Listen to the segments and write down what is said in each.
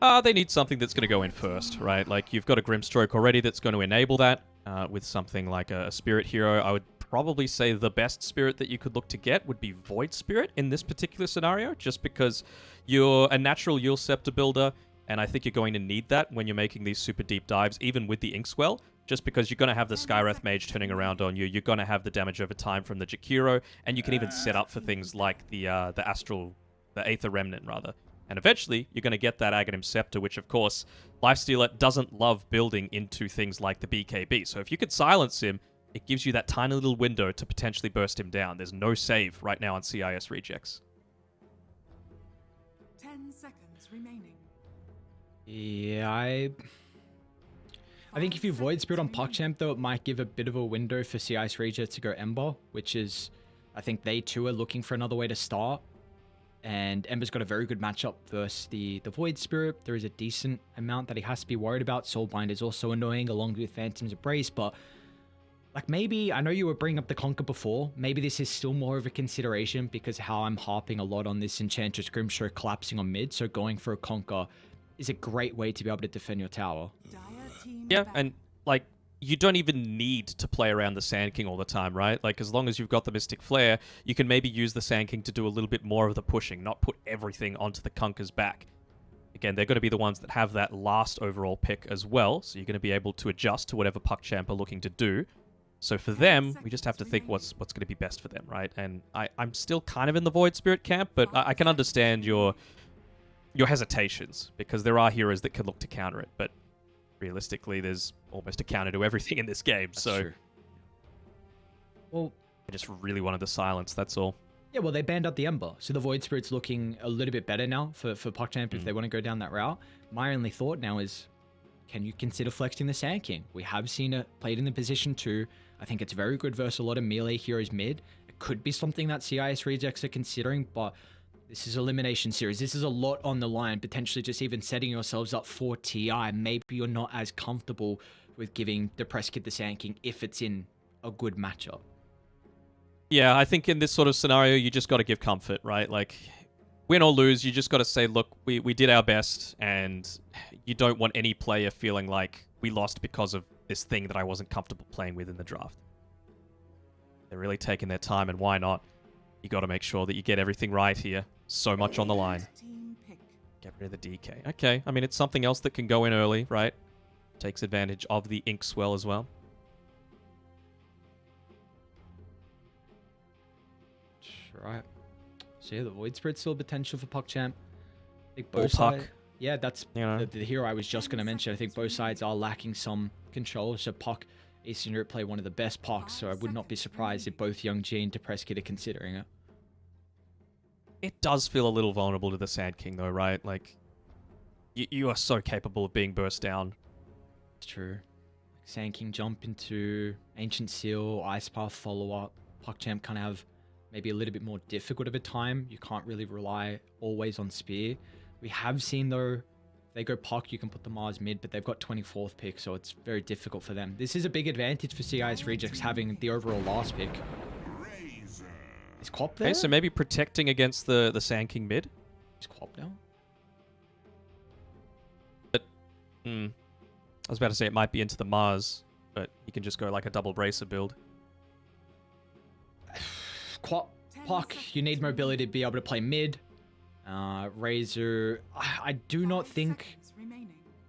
They need something that's going to go in first, right? Like, you've got a Grimstroke already that's going to enable that. With something like a Spirit Hero, I would probably say the best Spirit that you could look to get would be Void Spirit in this particular scenario, just because you're a natural Yule Scepter builder, and I think you're going to need that when you're making these super deep dives, even with the Inkswell, just because you're going to have the Skywrath Mage turning around on you, you're going to have the damage over time from the Jakiro, and you can even set up for things like the Aether Remnant, rather. And eventually, you're going to get that Aghanim Scepter, which, of course, Lifestealer doesn't love building into things like the BKB. So if you could silence him, it gives you that tiny little window to potentially burst him down. There's no save right now on CIS rejects. 10 seconds remaining. Yeah, I think if you Void Spirit on PuckChamp, though, it might give a bit of a window for CIS rejects to go Ember, which is, I think they too are looking for another way to start. And Ember's got a very good matchup versus the Void Spirit. There is a decent amount that he has to be worried about. Soulbind is also annoying along with Phantom's Embrace, but like maybe, I know you were bringing up the Conquer before, maybe this is still more of a consideration because how I'm harping a lot on this Enchantress Grimstroke collapsing on mid, so going for a Conquer is a great way to be able to defend your tower. Yeah, and like, you don't even need to play around the Sand King all the time, right? Like, as long as you've got the Mystic Flare, you can maybe use the Sand King to do a little bit more of the pushing, not put everything onto the Conquer's back. Again, they're going to be the ones that have that last overall pick as well, so you're going to be able to adjust to whatever PuckChamp are looking to do. So for them, we just have to think what's going to be best for them, right? And I'm still kind of in the Void Spirit camp, but I can understand your hesitations, because there are heroes that can look to counter it, but realistically, there's almost a counter to everything in this game. That's so true. Well, I just really wanted the silence, that's all. yeah, well, they banned out the Ember, so the Void Spirit's looking a little bit better now for PuckChamp if they want to go down that route. My only thought now is, can you consider flexing the Sand King? We have seen it played in the position too. I think it's very good versus a lot of melee heroes mid. It could be something that CIS rejects are considering, but this is Elimination Series. This is a lot on the line, potentially just even setting yourselves up for TI. Maybe you're not as comfortable with giving the Press Kid the Sand King if it's in a good matchup. Yeah, I think in this sort of scenario, you just got to give comfort, right? Like, win or lose, you just got to say, look, we did our best, and you don't want any player feeling like we lost because of this thing that I wasn't comfortable playing with in the draft. They're really taking their time, and why not? You got to make sure that you get everything right here. So much on the line. Get rid of the DK. Okay, I mean, it's something else that can go in early, right? Takes advantage of the Inkswell as well. Right. So yeah, the Void Spirit's still potential for PuckChamp. I think Or both Puck. sides. Yeah, that's the hero I was just going to mention. I think both sides are lacking some control. So Puck, Eastern Europe play one of the best Pucks, so I would not be surprised if both Young G and Depressed Kid are considering it. It does feel a little vulnerable to the Sand King, though, right? Like, you are so capable of being burst down. It's true. Sand King jump into Ancient Seal, Ice Path follow-up. PuckChamp kind of have maybe a little bit more difficult of a time. You can't really rely always on Spear. We have seen, though, if they go Puck, you can put the Mars mid, but they've got 24th pick, so it's very difficult for them. This is a big advantage for CIS Rejects having the overall last pick. Is Quap there? Okay, so maybe protecting against the Sand King mid. Is Quap down? I was about to say it might be into the Mars, but you can just go like a double bracer build. Quap, Puck, you need mobility to be able to play mid. Razor, I do not think...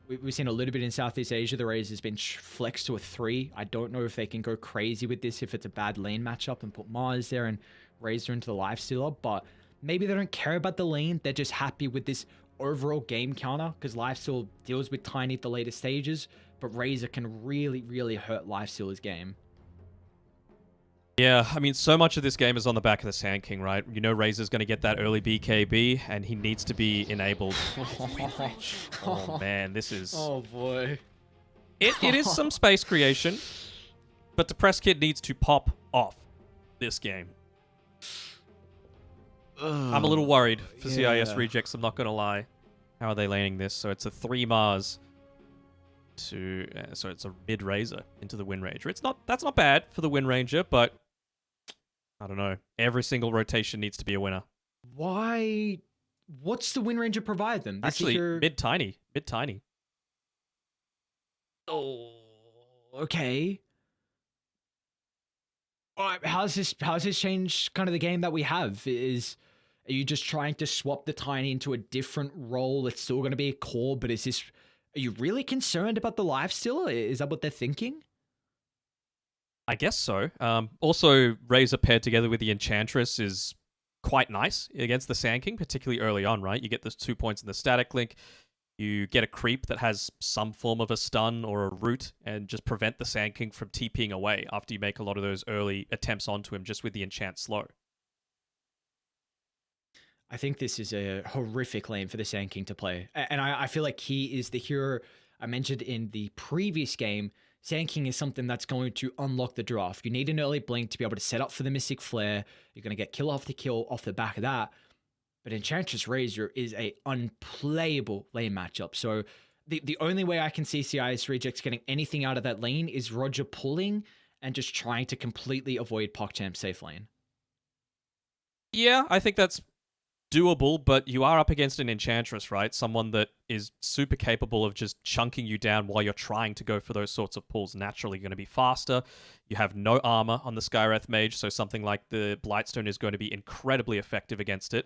We've seen a little bit in Southeast Asia. The Razor's been flexed to a 3. I don't know if they can go crazy with this if it's a bad lane matchup and put Mars there and Razor into the Lifestealer, but maybe they don't care about the lane. They're just happy with this overall game counter because Lifesteal deals with Tiny at the later stages, but Razor can really, really hurt Lifestealer's game. Yeah, I mean, so much of this game is on the back of the Sand King, right? You know Razor's going to get that early BKB, and he needs to be enabled. Oh, man, this is... Oh, boy. It is some space creation, but Depressed Kid needs to pop off this game. I'm a little worried for CIS Rejects, I'm not going to lie. How are they laning this? So it's a 3 Mars to... so it's a mid-Razor into the Wind Ranger. That's not bad for the Wind Ranger, but... I don't know. Every single rotation needs to be a winner. Why what's the Wind Ranger provide them? The Actually, secure... mid-tiny. Mid-tiny. Oh, okay. All right, how's this changed kind of the game that we have? Are you just trying to swap the tiny into a different role? It's still going to be a core, but are you really concerned about the lifestealer? Is that what they're thinking? I guess so. Also, Razor paired together with the Enchantress is quite nice against the Sand King, particularly early on, right? You get those 2 points in the static link. You get a creep that has some form of a stun or a root and just prevent the Sand King from TPing away after you make a lot of those early attempts onto him just with the enchant slow. I think this is a horrific lane for the Sand King to play. And I feel like he is the hero I mentioned in the previous game. Sand King is something that's going to unlock the draft. You need an early blink to be able to set up for the Mystic Flare. You're going to get kill after kill off the back of that. But Enchantress Razor is a unplayable lane matchup. So the only way I can see CIS Rejects getting anything out of that lane is Roger pulling and just trying to completely avoid PuckChamp safe lane. Yeah, I think that's doable, but you are up against an Enchantress, right? Someone that is super capable of just chunking you down while you're trying to go for those sorts of pulls. Naturally going to be faster. You have no armor on the Skywrath Mage, so something like the Blightstone is going to be incredibly effective against it.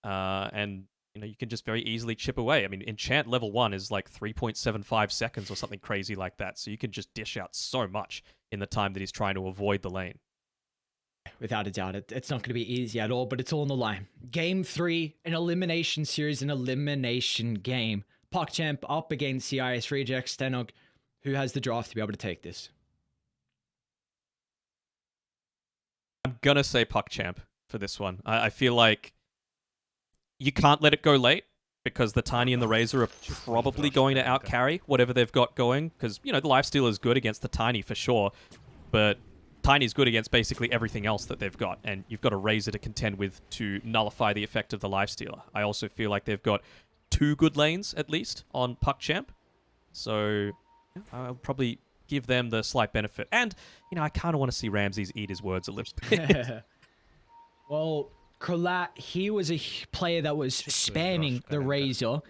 And you can just very easily chip away. I mean, Enchant level 1 is like 3.75 seconds or something crazy like that, so you can just dish out so much in the time that he's trying to avoid the lane. Without a doubt, it's not going to be easy at all, but it's all on the line. Game 3, an elimination series, an elimination game. PuckChamp up against CIS Rejects. Danog, who has the draft to be able to take this? I'm going to say PuckChamp for this one. I feel like you can't let it go late because the Tiny and the Razor are probably going to outcarry whatever they've got going because, the Lifestealer is good against the Tiny for sure, but Tiny's good against basically everything else that they've got, and you've got a Razor to contend with to nullify the effect of the Lifestealer. I also feel like they've got 2 good lanes, at least, on PuckChamp, so I'll probably give them the slight benefit. And, I kind of want to see Ramses eat his words a little bit. Well, Kralat, he was a player that was spamming the Razor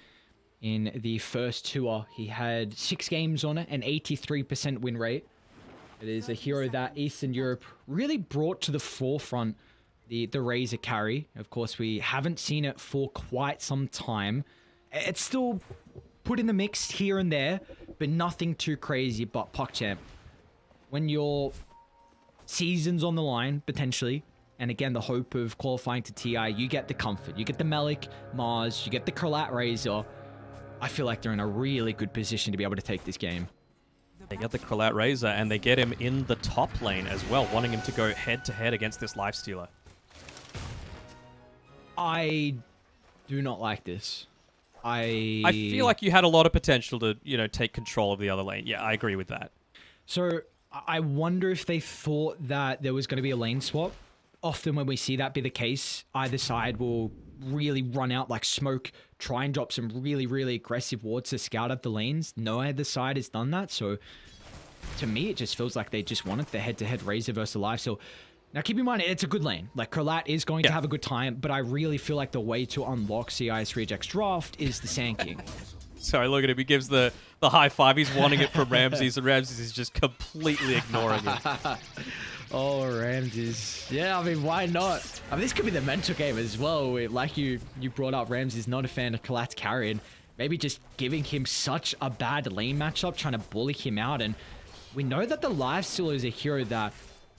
in the first tour. He had 6 games on it, an 83% win rate. It is a hero that Eastern Europe really brought to the forefront, the Razor carry. Of course, we haven't seen it for quite some time. It's still put in the mix here and there, but nothing too crazy. But PuckChamp, when your season's on the line, potentially, and again, the hope of qualifying to TI, you get the comfort. You get the Melik, Mars, you get the Kralat Razor. I feel like they're in a really good position to be able to take this game. They get the Kralat Razor, and they get him in the top lane as well, wanting him to go head-to-head against this Lifestealer. I do not like this. I feel like you had a lot of potential to, take control of the other lane. Yeah, I agree with that. So, I wonder if they thought that there was going to be a lane swap. Often when we see that be the case, either side will really run out like smoke, try and drop some really, really aggressive wards to scout out the lanes. No either side has done that, so to me, it just feels like they just wanted the head-to-head Razor versus Live. So now keep in mind, it's a good lane. Like, Kralat is going to have a good time, but I really feel like the way to unlock CIS Rejects draft is the Sand King. Sorry, look at him. He gives the high five. He's wanting it from Ramses, and Ramses is just completely ignoring it. Oh, Ramses. Yeah, I mean, why not? I mean, this could be the mental game as well. Like you brought up, Ramses not a fan of Kralat's carry, and maybe just giving him such a bad lane matchup, trying to bully him out. And we know that the Lifestealer is a hero that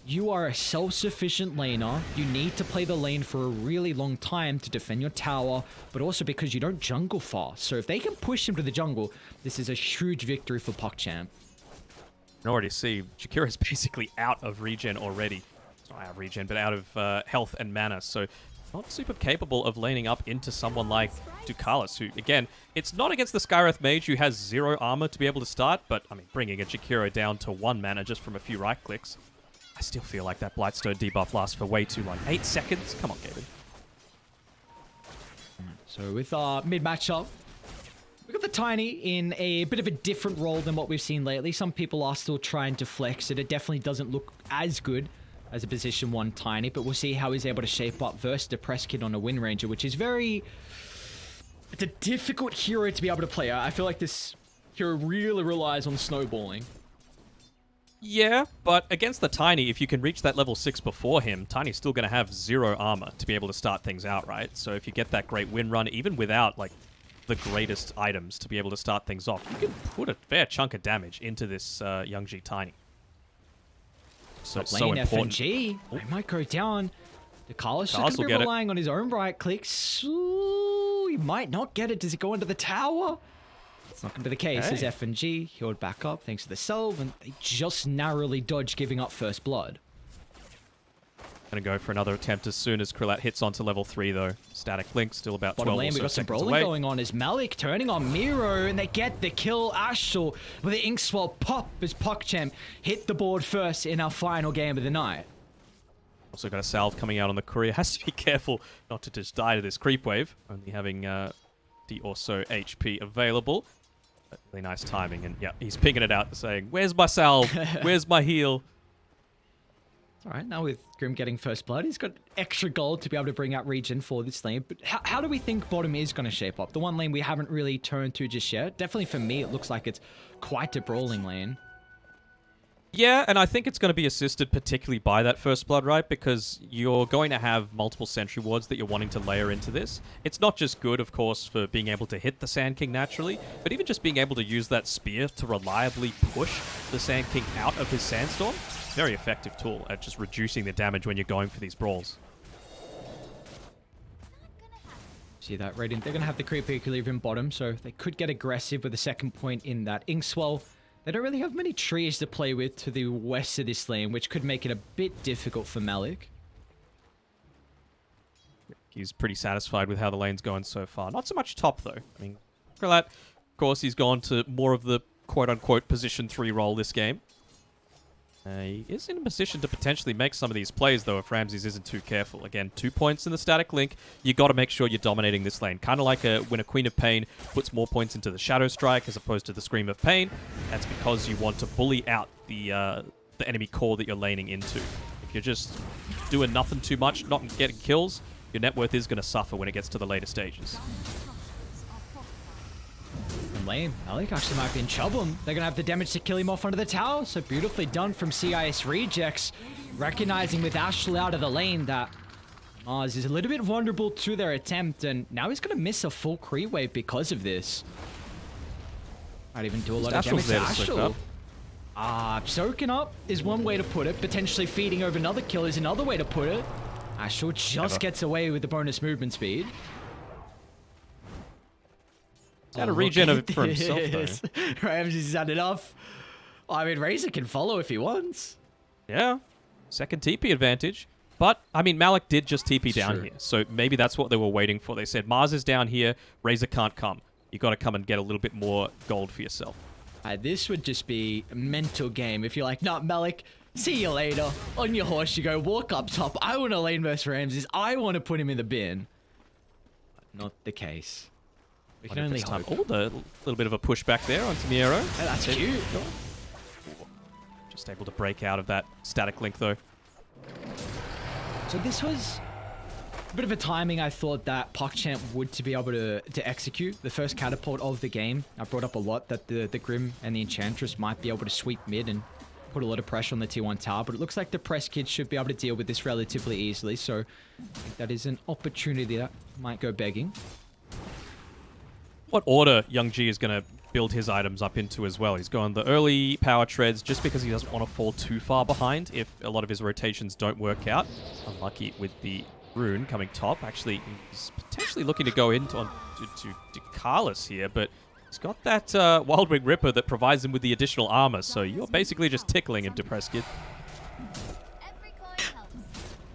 you are a self-sufficient laner. You need to play the lane for a really long time to defend your tower, but also because you don't jungle fast. So if they can push him to the jungle, this is a huge victory for PuckChamp. You can already see Jakiro is basically out of regen already. It's not out of regen, but out of health and mana. So not super capable of laning up into someone like Ducalis, who, again, it's not against the Skywrath Mage who has 0 armor to be able to start, but, I mean, bringing a Jakiro down to 1 mana just from a few right clicks. I still feel like that Blightstone debuff lasts for way too long. 8 seconds? Come on, Gaben. So with our mid-matchup, we've got the Tiny in a bit of a different role than what we've seen lately. Some people are still trying to flex it. It definitely doesn't look as good as a position 1 Tiny, but we'll see how he's able to shape up versus the Press Kid on a Wind Ranger, which is very It's a difficult hero to be able to play. I feel like this hero really relies on snowballing. Yeah, but against the Tiny, if you can reach that level 6 before him, Tiny's still going to have 0 armor to be able to start things out, right? So if you get that great win run, even without, like, the greatest items to be able to start things off, you can put a fair chunk of damage into this Young G Tiny. So it's so important. FNG, it might go down. The Carlos is Carlos going to will be get relying on his own right clicks. Ooh, he might not get it. Does it go into the tower? It's not going to be the case. Hey. As FNG healed back up thanks to the salve, and they just narrowly dodge giving up first blood. Gonna go for another attempt as soon as Krillat hits onto level 3, though. Static Link still about 12 Bottom lane, or we so got some seconds brawling away. going on as Malik turning on Miro, and they get the kill. Ashel with the Inkswell pop as PuckChamp hit the board first in our final game of the night. Also got a salve coming out on the courier. Has to be careful not to just die to this creep wave. Only having D or so HP available. But really nice timing. And yeah, he's pinging it out saying, "Where's my salve? Where's my heal?" All right, now with Grim getting first blood, he's got extra gold to be able to bring out regen for this lane. But how do we think bottom is going to shape up? The one lane we haven't really turned to just yet. Definitely for me, it looks like it's quite a brawling lane. Yeah, and I think it's going to be assisted particularly by that first blood, right? Because you're going to have multiple sentry wards that you're wanting to layer into this. It's not just good, of course, for being able to hit the Sand King naturally, but even just being able to use that spear to reliably push the Sand King out of his sandstorm. Very effective tool at just reducing the damage when you're going for these brawls. See that right in. They're going to have the creep equilibrium bottom, so they could get aggressive with the second point in that Inkswell. They don't really have many trees to play with to the west of this lane, which could make it a bit difficult for Malik. He's pretty satisfied with how the lane's going so far. Not so much top, though. I mean, Krillat, of course, he's gone to more of the quote-unquote position 3 role this game. He is in a position to potentially make some of these plays, though, if Ramses isn't too careful. Again, 2 points in the static link. You got to make sure you're dominating this lane. Kind of like when a Queen of Pain puts more points into the Shadow Strike as opposed to the Scream of Pain. That's because you want to bully out the enemy core that you're laning into. If you're just doing nothing too much, not getting kills, your net worth is going to suffer when it gets to the later stages. Lane, Malik actually might be in trouble. They're going to have the damage to kill him off under the tower. So beautifully done from CIS Rejects. Recognizing with Ashel out of the lane that Mars is a little bit vulnerable to their attempt. And now he's going to miss a full creep wave because of this. Might even do a lot of damage to Ashel. Soaking up is one way to put it. Potentially feeding over another kill is another way to put it. Ashel just gets away with the bonus movement speed. He's had a regen of it for himself, though. Ramses has had enough. I mean, Razor can follow if he wants. Yeah. Second TP advantage. But, I mean, Malik did just TP down here. So maybe that's what they were waiting for. They said, Mars is down here. Razor can't come. You got to come and get a little bit more gold for yourself. This would just be a mental game. If you're like, nah, Malik, see you later. On your horse, you go walk up top. I want to lane versus Ramses. I want to put him in the bin. But not the case. We can only hope. Oh, the little bit of a pushback there onto Miero. Oh, that's cute. Just able to break out of that static link, though. So this was a bit of a timing I thought that PuckChamp would to be able to execute. The first catapult of the game. I brought up a lot that the Grim and the Enchantress might be able to sweep mid and put a lot of pressure on the T1 tower, but it looks like the press kids should be able to deal with this relatively easily, so I think that is an opportunity that might go begging. What order Young G is going to build his items up into as well? He's going the early power treads just because he doesn't want to fall too far behind if a lot of his rotations don't work out. Unlucky with the rune coming top. Actually, he's potentially looking to go into to Carlos here, but he's got that Wild Wing Ripper that provides him with the additional armor, so you're basically just tickling him, Depressed Kid.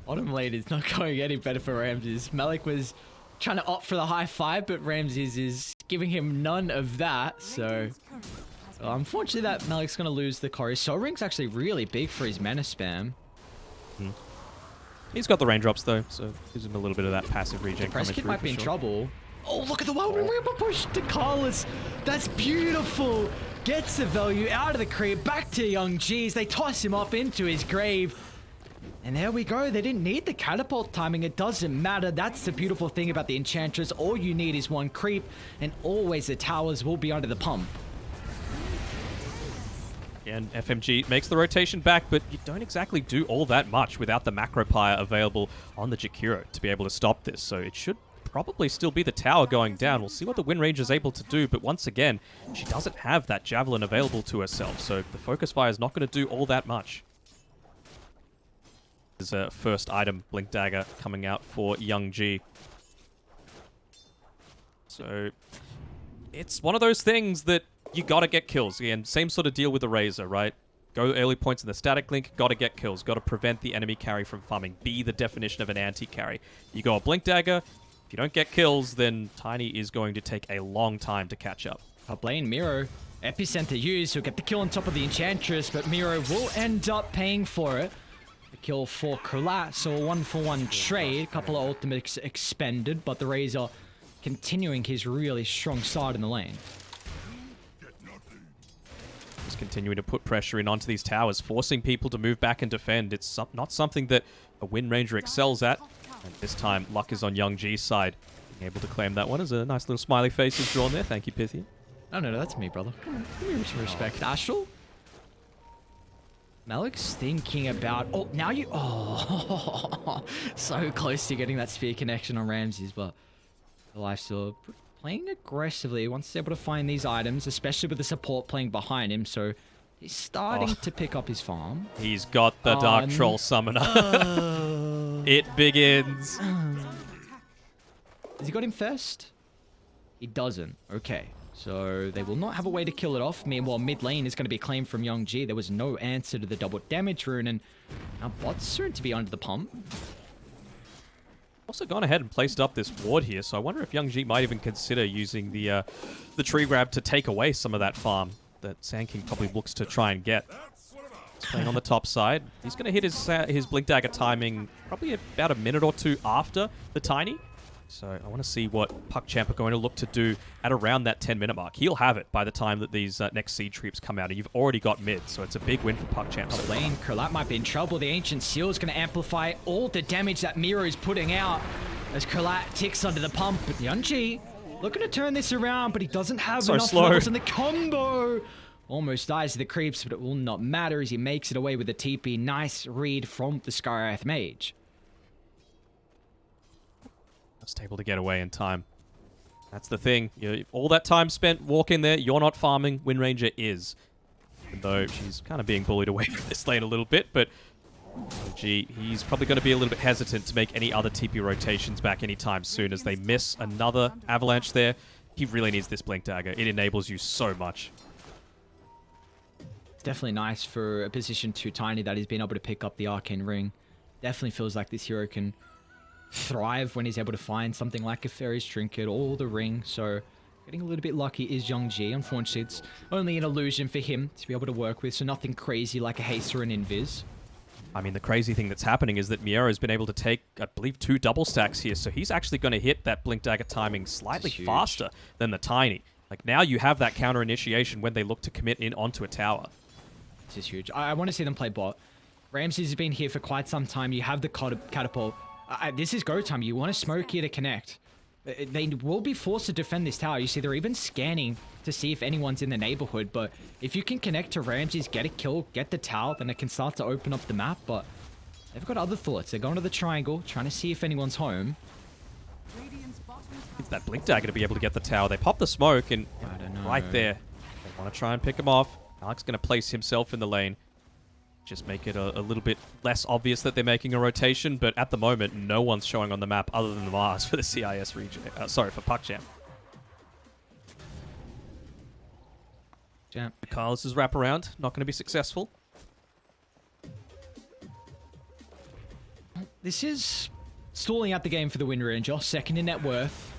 Bottom lane is not going any better for Ramses. Malik was trying to opt for the high five, but Ramses is giving him none of that, so unfortunately that Malik's going to lose the Cory. Soul Ring's actually really big for his mana spam. He's got the raindrops though, so gives him a little bit of that passive regen. Press Kid might be in trouble. Oh, look at the Wild Wing Ripper push to Carlos. That's beautiful. Gets the value out of the creep, back to Young G's. They toss him up into his grave. And there we go. They didn't need the catapult timing. It doesn't matter. That's the beautiful thing about the Enchantress. All you need is one creep, and always the towers will be under the pump. And FMG makes the rotation back, but you don't exactly do all that much without the Macropire available on the Jakiro to be able to stop this. So it should probably still be the tower going down. We'll see what the Wind Ranger is able to do, but once again, she doesn't have that Javelin available to herself, so the Focus Fire is not going to do all that much. There's a first item, Blink Dagger, coming out for Young G. So it's one of those things that you gotta get kills. Again, same sort of deal with the Razor, right? Go early points in the static link, gotta get kills, gotta prevent the enemy carry from farming. Be the definition of an anti-carry. You go a Blink Dagger, if you don't get kills, then Tiny is going to take a long time to catch up. Top lane, Miro. Epicenter used, he'll get the kill on top of the Enchantress, but Miro will end up paying for it. The kill for Kralat, so a 1-for-1 trade. A couple of ultimates expended, but the Razor continuing his really strong start in the lane. Just continuing to put pressure in onto these towers, forcing people to move back and defend. It's not something that a Wind Ranger excels at. And this time, luck is on Young G's side. Being able to claim that one as a nice little smiley face is drawn there. Thank you, Pythian. No, that's me, brother. Come on, give me some respect. Astral? Malik's thinking about... Oh, now you... Oh, so close to getting that spear connection on Ramses, but the Lifesteal playing aggressively. Once he's able to find these items, especially with the support playing behind him, so he's starting to pick up his farm. He's got the Dark Troll Summoner. It begins. Has he got him first? He doesn't. Okay. So they will not have a way to kill it off. Meanwhile, mid lane is going to be claimed from Young G. There was no answer to the double damage rune, and our bot's soon to be under the pump. Also gone ahead and placed up this ward here, so I wonder if Young G might even consider using the tree grab to take away some of that farm that Sand King probably looks to try and get. He's playing on the top side. He's going to hit his Blink Dagger timing probably about a minute or two after the Tiny. So I want to see what PuckChamp are going to look to do at around that 10-minute mark. He'll have it by the time that these next seed troops come out, and you've already got mid, so it's a big win for PuckChamp. Top lane, Kralat might be in trouble. The Ancient Seal is going to amplify all the damage that Miro is putting out as Kralat ticks under the pump. But Young G looking to turn this around, but he doesn't have enough levels in the combo. Almost dies to the creeps, but it will not matter as he makes it away with the TP. Nice read from the Skywrath Mage. Just able to get away in time. That's the thing. All that time spent walking there, you're not farming. Wind Ranger is. Even though she's kind of being bullied away from this lane a little bit, but gee, he's probably going to be a little bit hesitant to make any other TP rotations back anytime soon as they miss another avalanche there. He really needs this Blink Dagger. It enables you so much. It's definitely nice for a position 2 Tiny that he's been able to pick up the Arcane Ring. Definitely feels like this hero can thrive when he's able to find something like a Fairy's Trinket or the ring. So getting a little bit lucky is Young G. Unfortunately, it's only an illusion for him to be able to work with, so nothing crazy like a haste or an invis. I mean, the crazy thing that's happening is that Miero has been able to take, I believe, 2 double stacks here, so he's actually going to hit that Blink Dagger timing slightly faster than the Tiny. Like, now you have that counter initiation when they look to commit in onto a tower. This is huge. I want to see them play bot. Ramses has been here for quite some time. You have the catapult. This is go time. You want to smoke here to connect. They will be forced to defend this tower. You see, they're even scanning to see if anyone's in the neighborhood. But if you can connect to Ramses, get a kill, get the tower, then it can start to open up the map. But they've got other thoughts. They're going to the triangle, trying to see if anyone's home. It's that Blink Dagger to be able to get the tower. They pop the smoke, and right there, they want to try and pick him off. Alex going to place himself in the lane. Just make it a little bit less obvious that they're making a rotation, but at the moment, no one's showing on the map other than the Mars for the CIS region. Sorry, for PuckChamp. Carlos's wraparound, not going to be successful. This is stalling out the game for the Wind Ranger, second in net worth.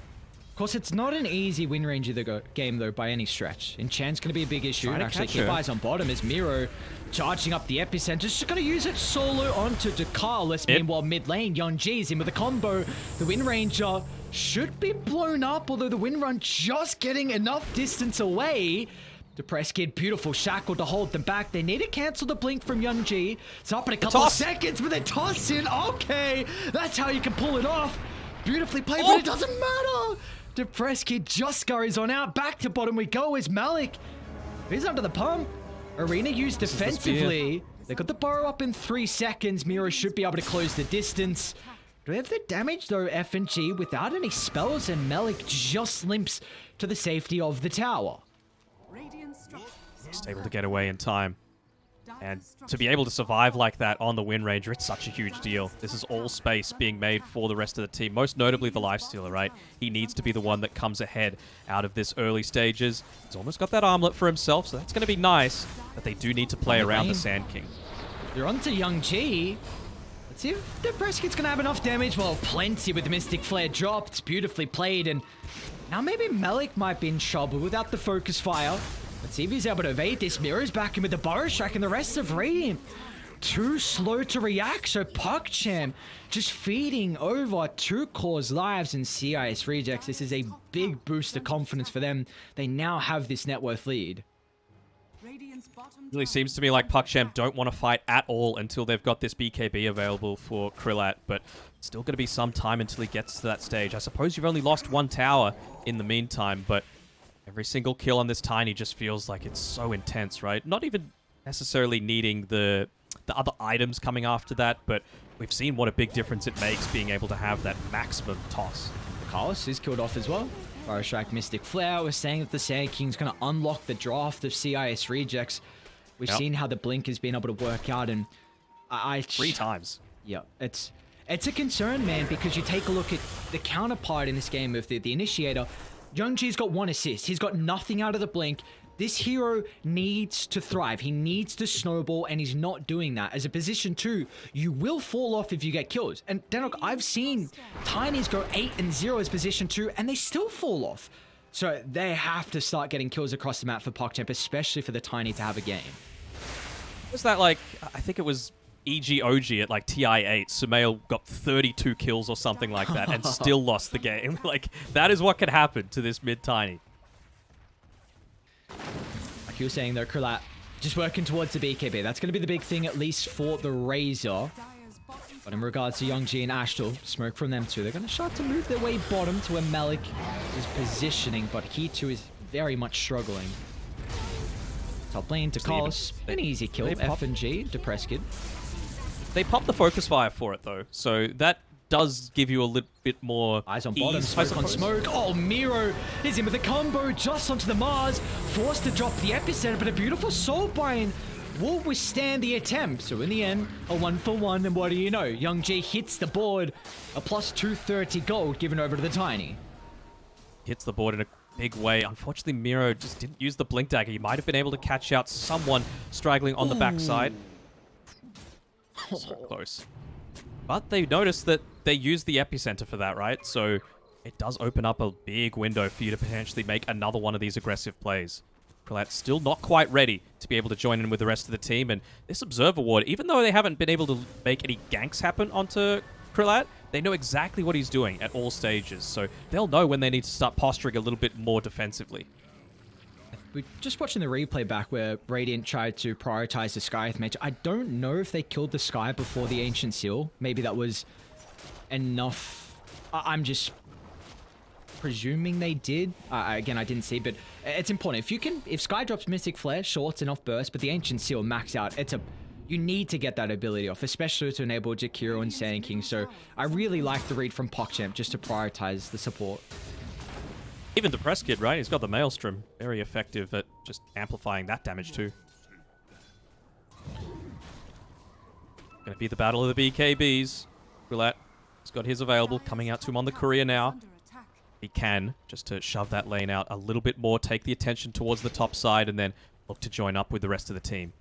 Of course, it's not an easy Wind Ranger game, though, by any stretch. Enchant's going to be a big issue. Actually, keep eyes on bottom as Miro charging up the epicenter. Just going to use it solo onto Carlos. Meanwhile, mid lane, Young G's in with a combo. The Wind Ranger should be blown up, although the Wind Run just getting enough distance away. Depressed Kid, beautiful shackle to hold them back. They need to cancel the blink from Young G. It's up in a couple of seconds, but they toss in. Okay, that's how you can pull it off. Beautifully played, but it doesn't matter. Depressed Kid just scurries on out. Back to bottom we go as Malik. He's under the pump. Arena used defensively. They got the burrow up in 3 seconds. Miro should be able to close the distance. Do we have the damage though, F and G, without any spells, and Malik just limps to the safety of the tower. Just able to get away in time. And to be able to survive like that on the Wind Ranger, it's such a huge deal. This is all space being made for the rest of the team, most notably the Lifestealer, right? He needs to be the one that comes ahead out of this early stages. He's almost got that armlet for himself, so that's going to be nice, but they do need to play around the Sand King. They're onto Young G. Let's see if the Preskid's going to have enough damage. Well, plenty with the Mystic Flare dropped. Beautifully played, and now maybe Malik might be in trouble without the focus fire. Let's see if he's able to evade this. Mirror's back in with the Burrow Strike, and the rest of Radiant too slow to react. So PuckChamp just feeding over 2 cores lives and CIS rejects. This is a big boost of confidence for them. They now have this net worth lead. Really seems to me like PuckChamp don't want to fight at all until they've got this BKB available for Krillat, but still going to be some time until he gets to that stage. I suppose you've only lost 1 tower in the meantime, but every single kill on this Tiny just feels like it's so intense, right? Not even necessarily needing the other items coming after that, but we've seen what a big difference it makes being able to have that maximum toss. Carlos is killed off as well. Burrow Strike, Mystic Flare. We're saying that the Sand King's going to unlock the draft of CIS rejects. We've seen how the blink has been able to work out, and 3 times. Yeah, it's a concern, man, because you take a look at the counterpart in this game of the Initiator. Young G's got 1 assist. He's got nothing out of the blink. This hero needs to thrive. He needs to snowball, and he's not doing that. As a position 2, you will fall off if you get kills. And Danog, I've seen Tinies go 8-0 as position 2, and they still fall off. So they have to start getting kills across the map for PuckChamp, especially for the Tiny to have a game. Was that like, I think it was EGOG at like TI8, Sumail got 32 kills or something like that and still lost the game. Like, that is what could happen to this mid-Tiny. Like you were saying though, Krillat, just working towards the BKB. That's going to be the big thing, at least for the Razor. But in regards to Young G and Ashtal, smoke from them too. They're going to start to move their way bottom to where Malik is positioning, but he too is very much struggling. Top lane to Carlos, an easy kill. F and G, Depressed Kid. They popped the focus fire for it though, so that does give you a little bit more eyes on bottom, smoke on smoke. Oh, Miro is in with a combo just onto the Mars, forced to drop the epicenter, but a beautiful soul bind will withstand the attempt. So in the end, a 1-for-1, and what do you know? Young G hits the board, a plus 230 gold given over to the Tiny. Hits the board in a big way. Unfortunately, Miro just didn't use the blink dagger. He might have been able to catch out someone straggling on the backside. So close. But they noticed that they used the epicenter for that, right? So it does open up a big window for you to potentially make another one of these aggressive plays. Krillat's still not quite ready to be able to join in with the rest of the team, and this Observer Ward, even though they haven't been able to make any ganks happen onto Krillat, they know exactly what he's doing at all stages, so they'll know when they need to start posturing a little bit more defensively. We're just watching the replay back where Radiant tried to prioritize the Skyrith Mage. I don't know if they killed the Sky before the Ancient Seal. Maybe that was enough. I'm just presuming they did. Again, I didn't see, but it's important. If Sky drops Mystic Flare, sure, it's enough burst, but the Ancient Seal max out. You need to get that ability off, especially to enable Jakiro and Sand King. So I really like the read from PuckChamp just to prioritize the support. Even Depressed Kid, right? He's got the Maelstrom. Very effective at just amplifying that damage too. Gonna be the battle of the BKBs. Krillat has got his available, coming out to him on the courier now. He can, just to shove that lane out a little bit more, take the attention towards the top side, and then look to join up with the rest of the team.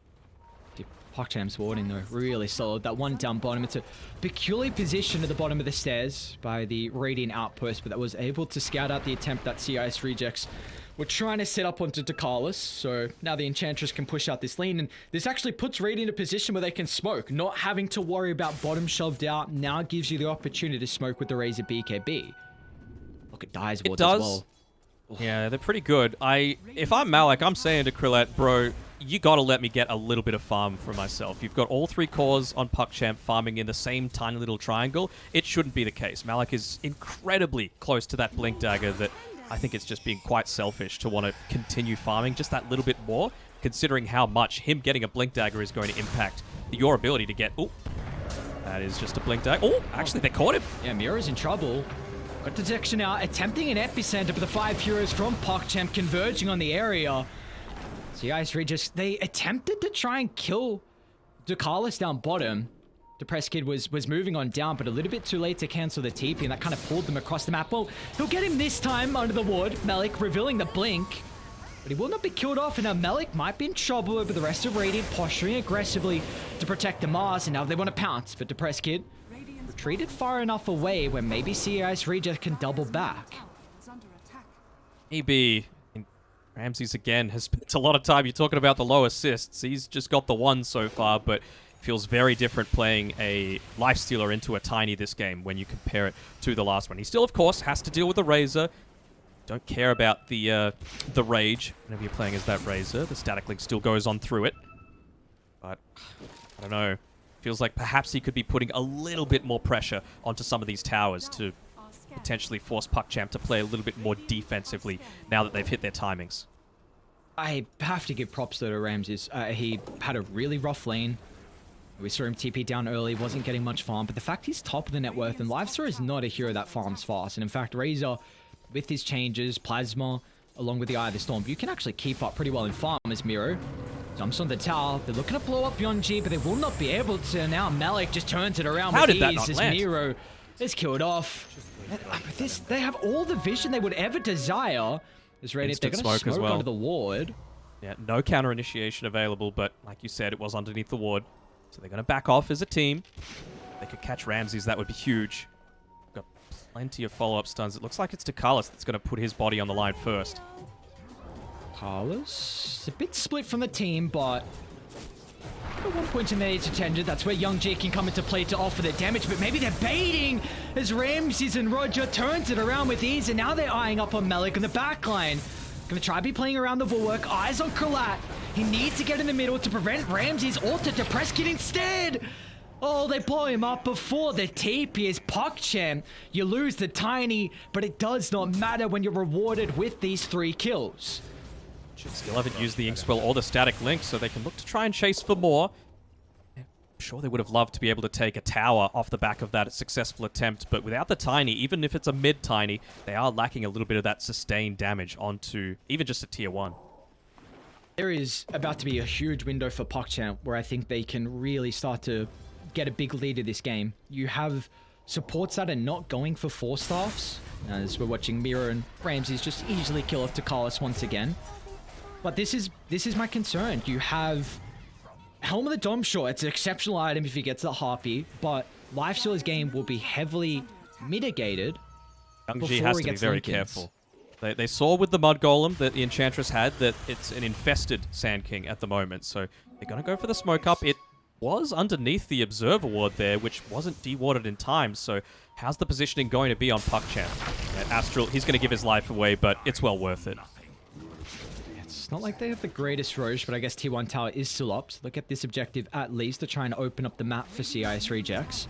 PuckChamp's warding though, really solid. That one down bottom, it's a peculiar position at the bottom of the stairs by the Radiant outpost, but that was able to scout out the attempt that CIS rejects were trying to set up onto Dakalis. So now the Enchantress can push out this lane, and this actually puts Radiant in a position where they can smoke. Not having to worry about bottom shoved out now gives you the opportunity to smoke with the Razor BKB. Look at Dyes Ward as well. Yeah, they're pretty good. If I'm Malik, I'm saying to Krillette, bro, you gotta let me get a little bit of farm for myself. You've got all 3 cores on PuckChamp farming in the same tiny little triangle. It shouldn't be the case. Malik is incredibly close to that Blink Dagger that I think it's just being quite selfish to want to continue farming just that little bit more, considering how much him getting a Blink Dagger is going to impact your ability to get... Oh, that is just a Blink Dagger. Oh, actually, they caught him. Yeah, Miro's in trouble. Got detection out, attempting an epicenter, but the 5 heroes from PuckChamp converging on the area. CIS-R just, they attempted to try and kill Ducalis down bottom. Depressed Kid was moving on down, but a little bit too late to cancel the TP, and that kind of pulled them across the map. Well, he'll get him this time under the ward. Malik revealing the blink, but he will not be killed off, and now Malik might be in trouble over the rest of Radiant, posturing aggressively to protect the Mars, and now they want to pounce, but Depressed Kid retreated far enough away where maybe CIS-R just can double back. maybe Ramses again has spent a lot of time. You're talking about the low assists. He's just got the 1 so far, but feels very different playing a Lifestealer into a Tiny this game when you compare it to the last one. He still, of course, has to deal with the Razor. Don't care about the Rage whenever you're playing as that Razor. The Static Link still goes on through it. But, I don't know. Feels like perhaps he could be putting a little bit more pressure onto some of these towers to potentially force PuckChamp to play a little bit more defensively now that they've hit their timings. I have to give props though to Ramses. He had a really rough lane. We saw him TP down early, wasn't getting much farm, but the fact he's top of the net worth, and Lifestealer is not a hero that farms fast, and in fact Razor, with his changes, Plasma, along with the Eye of the Storm, you can actually keep up pretty well in farm as Miro jumps on the tower. They're looking to blow up beyond G, but they will not be able to. Now Malik just turns it around with ease as Miro is killed off. With this, they have all the vision they would ever desire. This Radiant, they're going to smoke onto the ward. Yeah, no counter initiation available, but like you said, it was underneath the ward. So they're going to back off as a team. They could catch Ramses, that would be huge. Got plenty of follow-up stuns. It looks like it's Ducalis that's going to put his body on the line first. Carlos, a bit split from the team, but at one point in their attention, that's where Young J can come into play to offer the damage, but maybe they're baiting as Ramses and Roger turns it around with ease, and now they're eyeing up on Malik in the backline. Gonna try to be playing around the bulwark, eyes on Kralat. He needs to get in the middle to prevent Ramses or to depress Kid instead. Oh, they blow him up before the TP is PuckChamp. You lose the Tiny, but it does not matter when you're rewarded with these 3 kills. Still haven't used the Inkswell or the Static Link, so they can look to try and chase for more. I'm sure they would have loved to be able to take a tower off the back of that successful attempt, but without the Tiny, even if it's a mid-Tiny, they are lacking a little bit of that sustained damage onto even just a tier 1. There is about to be a huge window for PuckChamp where I think they can really start to get a big lead in this game. You have supports that are not going for 4 staffs, as we're watching Miro and Ramses just easily kill off Ducalis once again. But this is my concern. You have Helm of the Dom, sure, it's an exceptional item if he gets the Harpy, but Lifestealer's game will be heavily mitigated. Young G has to be very careful. They saw with the Mud Golem that the Enchantress had that it's an infested Sand King at the moment, so they're going to go for the smoke up. It was underneath the Observer ward there, which wasn't dewarded in time, so how's the positioning going to be on PuckChamp? Yeah, Astral, he's going to give his life away, but it's well worth it. It's not like they have the greatest Roche, but I guess T1 Tower is still up, so look at this objective at least to try and open up the map for CIS rejects.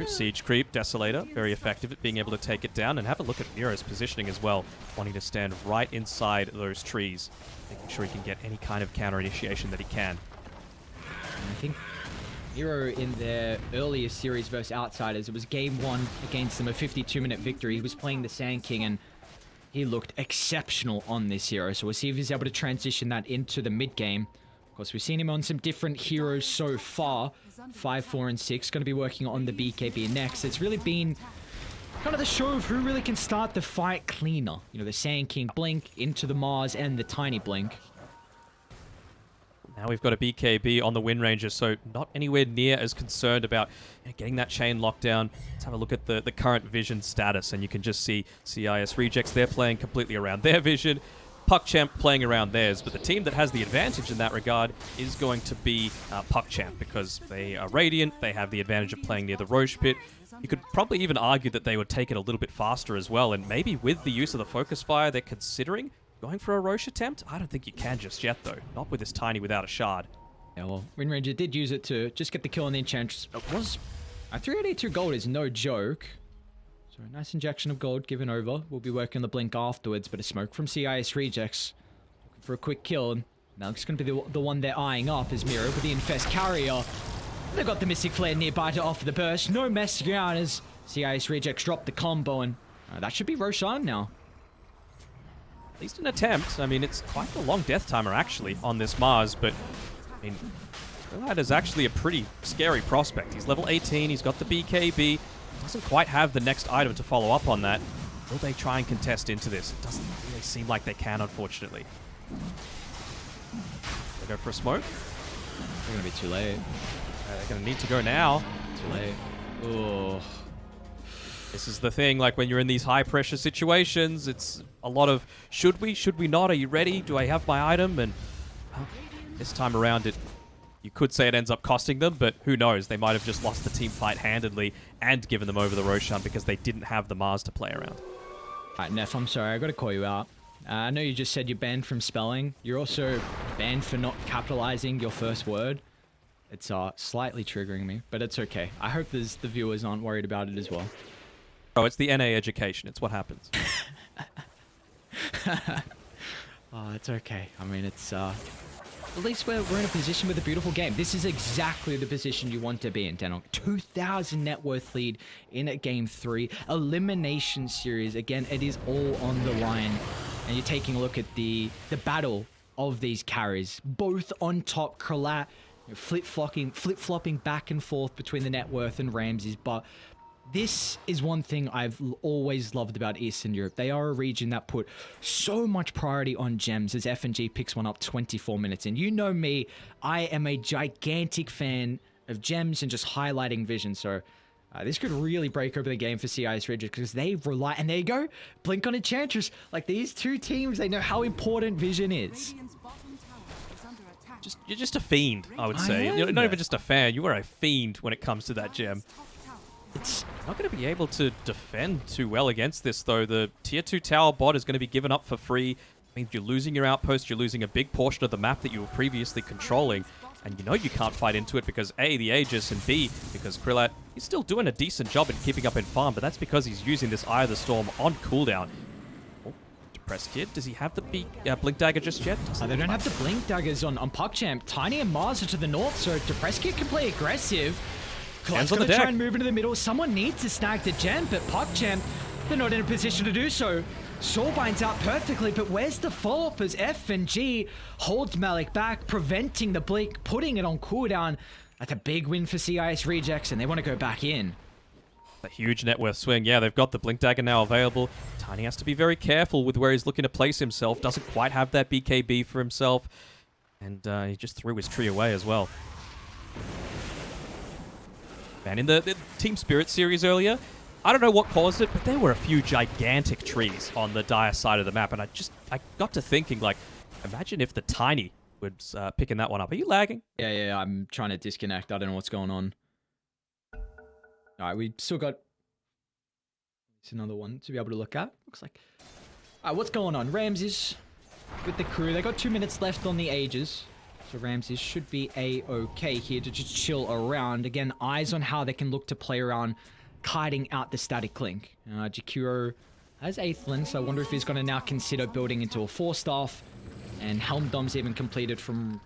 Siege Creep, Desolator, very effective at being able to take it down, and have a look at Miro's positioning as well, wanting to stand right inside those trees, making sure he can get any kind of counter initiation that he can. And I think Miro in their earlier series versus Outsiders, it was game 1 against them, a 52-minute victory. He was playing the Sand King, and he looked exceptional on this hero, so we'll see if he's able to transition that into the mid game. Of course, we've seen him on some different heroes so far. 5, 4, and 6. Going to be working on the BKB next. It's really been kind of the show of who really can start the fight cleaner. You know, the Sand King Blink into the Mars and the Tiny Blink. Now we've got a BKB on the Wind Ranger, so not anywhere near as concerned about getting that chain locked down. Let's have a look at the current vision status, and you can just see CIS Rejects. They're playing completely around their vision. PuckChamp playing around theirs, but the team that has the advantage in that regard is going to be PuckChamp, because they are Radiant, they have the advantage of playing near the Roche Pit. You could probably even argue that they would take it a little bit faster as well, and maybe with the use of the focus fire, they're considering going for a Roche attempt. I don't think you can just yet, though. Not with this Tiny without a shard. Yeah, well, Wind Ranger did use it to just get the kill on the Enchantress. It was... 382 gold is no joke. So a nice injection of gold given over. We'll be working the blink afterwards, but a smoke from CIS Rejects. Looking for a quick kill. And now it's going to be the one they're eyeing up is Miro with the Infest Carrier. They've got the Mystic Flare nearby to offer the burst. No messing around as CIS Rejects drop the combo, and that should be Roshan now. At least an attempt. I mean, it's quite a long death timer, actually, on this Mars, but, I mean, that is actually a pretty scary prospect. He's level 18, he's got the BKB, doesn't quite have the next item to follow up on that. Will they try and contest into this? It doesn't really seem like they can, unfortunately. They go for a smoke. They're going to be too late. They're going to need to go now. Too late. Oh. This is the thing, like when you're in these high pressure situations, it's a lot of should we not, are you ready, do I have my item? And well, this time around you could say it ends up costing them, but who knows, they might have just lost the team fight handedly and given them over the Roshan because they didn't have the Mars to play around. Alright, Neff, I'm sorry, I gotta call you out. I know you just said you're banned from spelling. You're also banned for not capitalizing your first word. It's slightly triggering me, but it's okay. I hope the viewers aren't worried about it as well. Oh, it's the NA education. It's what happens. Oh, it's okay. I mean, it's at least we're in a position with a beautiful game. This is exactly the position you want to be in, Danog. 2,000 net worth lead in at game 3. Elimination series. Again, it is all on the line. And you're taking a look at the battle of these carries. Both on top. Kralat flip-flopping back and forth between the net worth and Ramses, but this is one thing I've always loved about Eastern Europe. They are a region that put so much priority on gems as F&G picks one up 24 minutes in. You know me, I am a gigantic fan of gems and just highlighting vision, so this could really break over the game for CIS Rejects because they rely, and there you go, blink on Enchantress. Like these two teams, they know how important vision is. You're just a fiend, I would say. You're not even just a fan, you are a fiend when it comes to that gem. It's not going to be able to defend too well against this, though. The tier 2 tower bot is going to be given up for free. I mean, you're losing your outpost, you're losing a big portion of the map that you were previously controlling, and you know you can't fight into it because A, the Aegis, and B, because Krillat is still doing a decent job in keeping up in farm, but that's because he's using this Eye of the Storm on cooldown. Oh, Depressed Kid, does he have the Blink Dagger just yet? They don't have the Blink Daggers on PuckChamp. Tiny and Mars are to the north, so Depressed Kid can play aggressive. Krillat's gonna try and move into the middle. Someone needs to snag the gem, but PuckChamp, they're not in a position to do so. Soulbind's out perfectly, but where's the follow-up as F&G holds Malik back, preventing the blink, putting it on cooldown. That's a big win for CIS Rejects, and they want to go back in. A huge net worth swing. Yeah, they've got the Blink Dagger now available. Tiny has to be very careful with where he's looking to place himself. Doesn't quite have that BKB for himself. And he just threw his tree away as well. Man, in the Team Spirit series earlier, I don't know what caused it, but there were a few gigantic trees on the dire side of the map, and I got to thinking, like, imagine if the Tiny was picking that one up. Are you lagging? Yeah, I'm trying to disconnect. I don't know what's going on. All right, we still got another one to be able to look at. Looks like... All right, what's going on? Ramses with the crew. They got 2 minutes left on the Aegis. So Ramses should be a-okay here to just chill around. Again, eyes on how they can look to play around kiting out the static link. Jakiro has 8th link, so I wonder if he's going to now consider building into a 4-staff. And Helm Dom's even completed from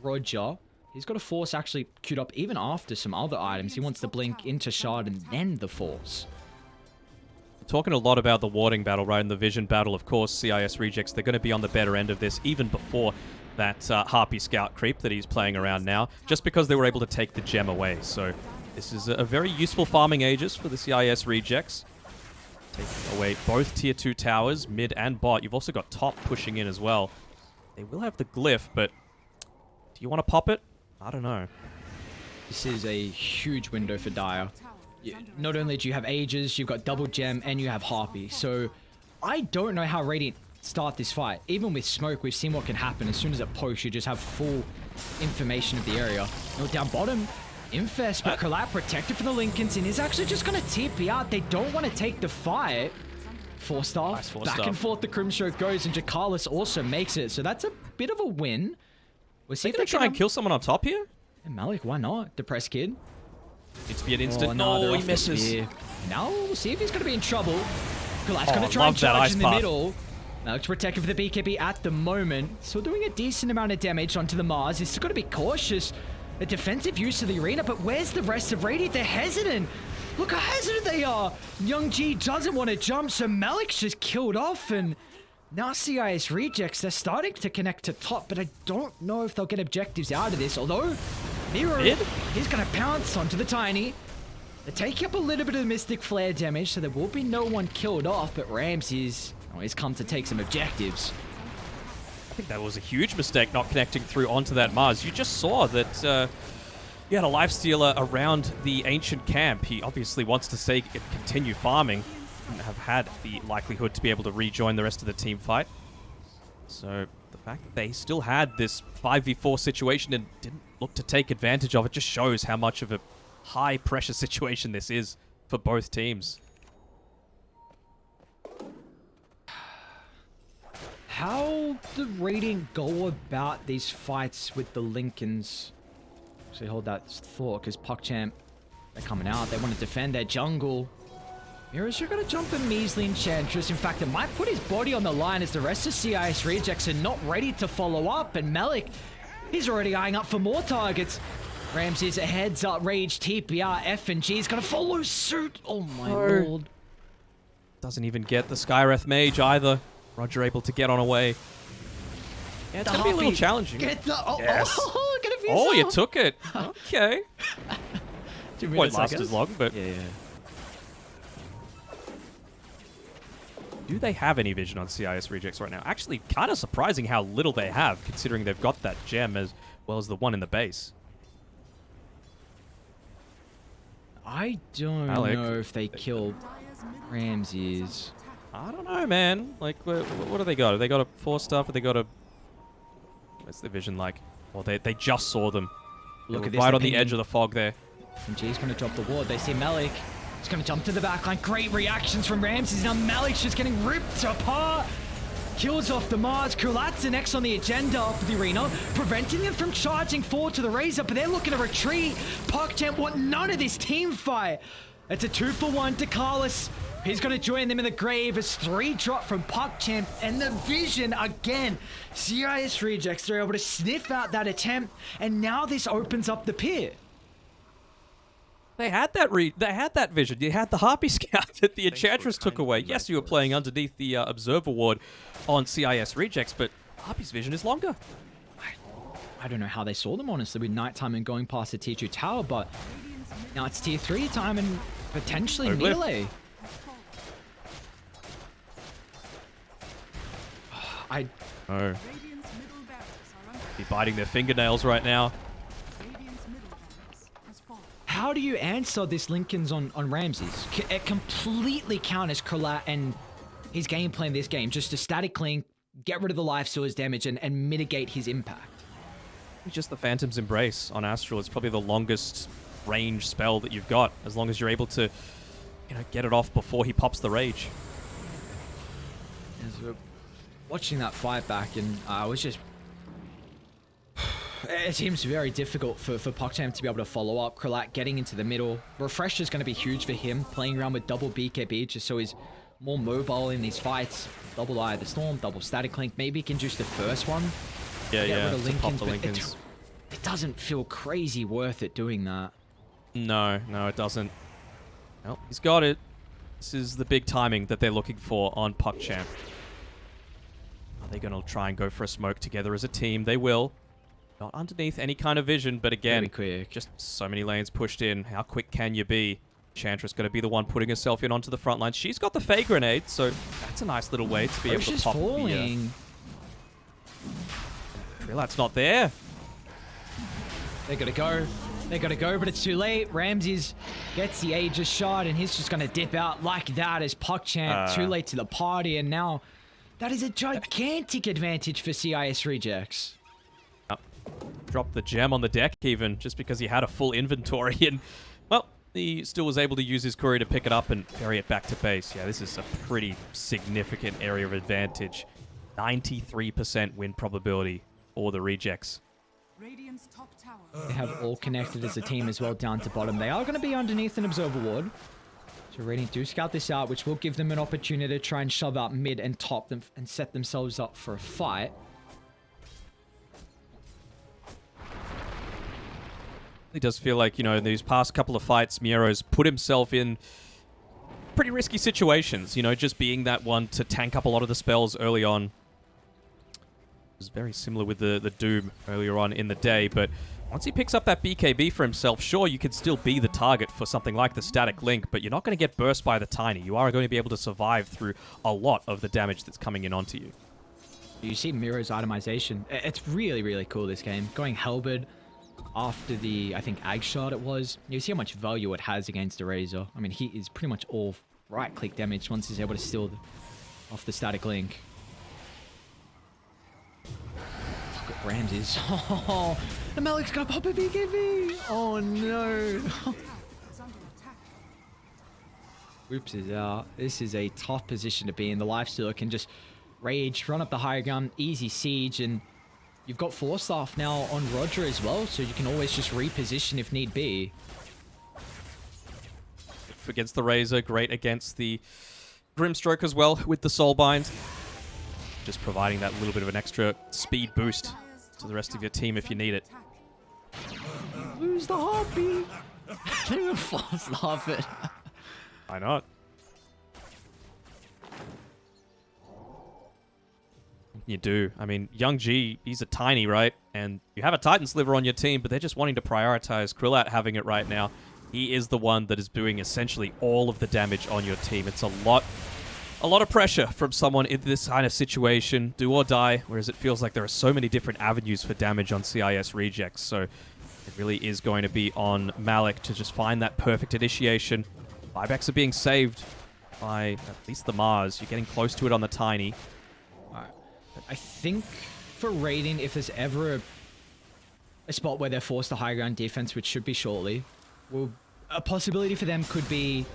Roger. He's got a Force actually queued up even after some other items. He wants the Blink into Shard and then the Force. Talking a lot about the warding battle, right? And the vision battle, of course, CIS Rejects, they're going to be on the better end of this even before that Harpy Scout creep that he's playing around now, just because they were able to take the gem away. So this is a very useful farming Aegis for the CIS Rejects. Taking away both tier 2 towers, mid and bot. You've also got top pushing in as well. They will have the glyph, but do you want to pop it? I don't know. This is a huge window for Dire. Not only do you have Aegis, you've got double gem, and you have Harpy. So I don't know how Radiant start this fight. Even with smoke, we've seen what can happen. As soon as it posts, you just have full information of the area. Down bottom, Infest, but Kralat protected from the Lincolns and is actually just going to TP out. They don't want to take the fight. Force staff, Nice force back staff. and forth the Crimstroke goes, and Jakalis also makes it. So that's a bit of a win. We'll see Are if they they try and kill someone on top here? And Malik, why not? Depressed kid. Needs to be an instant. no, they're he off the misses. spear. Now we'll see if he's going to be in trouble. Kralat's Oh, going to try and love that charge ice in the path. middle. Malik's protected for the BKB at the moment. Still doing a decent amount of damage onto the Mars. He's still got to be cautious. A defensive use of the arena, but where's the rest of Radiant? They're hesitant. Look how hesitant they are. Young G doesn't want to jump, so Malik's just killed off, and now CIS rejects. They're starting to connect to top, but I don't know if they'll get objectives out of this. Although, Miro, Mid? he's going to pounce onto the Tiny. They're taking up a little bit of Mystic Flare damage, so there will be no one killed off, but Ramsey's he's come to take some objectives. I think that was a huge mistake not connecting through onto that Mars. You just saw that you had a lifestealer around the ancient camp. He obviously wants to stay and continue farming and have had the likelihood to be able to rejoin the rest of the team fight. So the fact that they still had this 5v4 situation and didn't look to take advantage of it just shows how much of a high pressure situation this is for both teams. How do Radiant go about these fights with the Lincolns? Actually, hold that thought, because PuckChamp, they're coming out. They want to defend their jungle. Miro's going to jump a measly Enchantress. In fact, it might put his body on the line as the rest of CIS rejects are not ready to follow up. And Malik, he's already eyeing up for more targets. Ramsey's a heads up, Rage, TPR, F and G is going to follow suit. Oh my lord. Doesn't even get the Skyreth Mage either. Roger able to get on away. Yeah, it's going to be a little challenging. Get the... Oh, Yes. oh, get it for Oh, you yourself. took it. Okay. 2 Won't minutes, I last guess. as long, but Yeah. do they have any vision on CIS rejects right now? Actually, kind of surprising how little they have, considering they've got that gem as well as the one in the base. I don't Malik. know if they kill Ramses. I don't know, man. Like, what do they got? Have they got a 4 stuff? Have they got a... What's the vision like? Well, they just saw them. Look They at were this. right they're on the pinging. edge of the fog there. And G's going to drop the ward. They see Malik. He's going to jump to the backline. Great reactions from Ramses. Now Malik's just getting ripped apart. Kills off the Mars. Kralat's the next on the agenda of the arena, preventing them from charging forward to the Razor, but they're looking to retreat. PuckChamp want none of this team fight. It's a 2-for-1 to Carlos. He's going to join them in the grave as 3 drop from PuckChamp, and the vision again. CIS rejects, they're able to sniff out that attempt, and now this opens up the pit. They had that vision. You had the Harpy Scout that the Enchantress took away. Yes, you were playing underneath the Observer Ward on CIS rejects, but Harpy's vision is longer. I don't know how they saw them, honestly, with nighttime and going past the tier 2 tower, but now it's tier 3 time and potentially No glyph. melee. I Oh, Radiant's middle barracks are under be biting their fingernails right now. Radiant's middle barracks has fallen. How do you answer this Lincoln's on Ramses? It completely counters Kralat and his gameplay in this game. Just a static link, get rid of the life source damage, and mitigate his impact. Just the Phantom's Embrace on Astral is probably the longest range spell that you've got, as long as you're able to, get it off before he pops the rage. As we're watching that fight back, and I was just... It seems very difficult for PuckChamp to be able to follow up. Kralat getting into the middle. Refresh is going to be huge for him, playing around with double BKB just so he's more mobile in these fights. Double Eye of the Storm, double Static Link. Maybe he can juice the first one. Yeah, Get rid of to pop Lincolns, the but Lincolns. it doesn't feel crazy worth it doing that. No, it doesn't. Well, he's got it. This is the big timing that they're looking for on PuckChamp. Are they going to try and go for a smoke together as a team? They will. Not underneath any kind of vision, but again, Very quick. just so many lanes pushed in. How quick can you be? Chantra's going to be the one putting herself in onto the front line. She's got the Fey Grenade, so that's a nice little way to be able to Roche is pop falling. Freelat's not there. They gotta go. They gotta go, but it's too late. Ramses gets the Aegis shot, and he's just gonna dip out like that as PuckChamp. Too late to the party, and now that is a gigantic advantage for CIS rejects. dropped the gem on the deck even, just because he had a full inventory. And, well, he still was able to use his courier to pick it up and carry it back to base. Yeah, this is a pretty significant area of advantage. 93% win probability for the rejects. Radiant's top tower. They have all connected as a team as well down to bottom. They are going to be underneath an observer ward. So Radiant do scout this out, which will give them an opportunity to try and shove out mid and top them and set themselves up for a fight. It does feel like, you know, in these past couple of fights, Miero's put himself in pretty risky situations. You know, just being that one to tank up a lot of the spells early on. It was very similar with the Doom earlier on in the day, but once he picks up that BKB for himself, sure, you could still be the target for something like the Static Link, but you're not going to get burst by the Tiny. You are going to be able to survive through a lot of the damage that's coming in onto you. You see Miro's itemization. It's really, really cool, this game. Going Halberd after the, I think, Ag shot it was. You see how much value it has against a Razor. I mean, he is pretty much all right-click damage once he's able to steal off the Static Link. Look at Ramses. Oh, the Malik's gonna pop a BKB. Oh no. Is under attack. Whoops is out. This is a tough position to be in. The Lifestealer can just rage, run up the high ground, easy siege, and you've got Force Staff now on Roger as well, so you can always just reposition if need be. Against the Razor, great against the Grimstroke as well with the Soulbind. Just providing that little bit of an extra speed boost to the rest of your team if you need it. Lose the heartbeat. Force Staff it. Why not? You do. I mean, Young G, he's a Tiny, right? And you have a Titan Sliver on your team, but they're just wanting to prioritize Krillat having it right now. He is the one that is doing essentially all of the damage on your team. It's a lot of pressure from someone in this kind of situation. Do or die, whereas it feels like there are so many different avenues for damage on CIS rejects. So it really is going to be on Malik to just find that perfect initiation. Buybacks are being saved by at least the Mars. You're getting close to it on the Tiny. I think for Raiden, if there's ever a spot where they're forced to high ground defense, which should be shortly, well, a possibility for them could be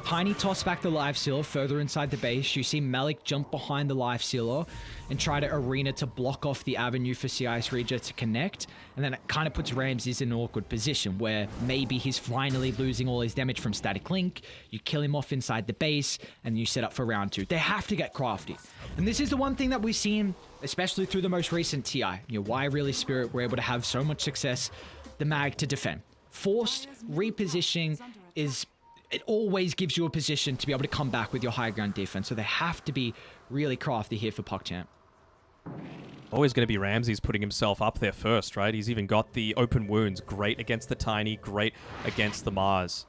Tiny toss back the Lifestealer further inside the base. You see Malik jump behind the Lifestealer and try to arena to block off the avenue for CIS Reject to connect. And then it kind of puts Ramses in an awkward position where maybe he's finally losing all his damage from Static Link. You kill him off inside the base and you set up for round 2. They have to get crafty. And this is the one thing that we've seen, especially through the most recent TI. You know, why really Spirit were able to have so much success, the mag to defend. Forced repositioning is... It always gives you a position to be able to come back with your high ground defense. So they have to be really crafty here for PuckChamp. Always going to be Ramses putting himself up there first, right? He's even got the open wounds. Great against the Tiny, great against the Mars.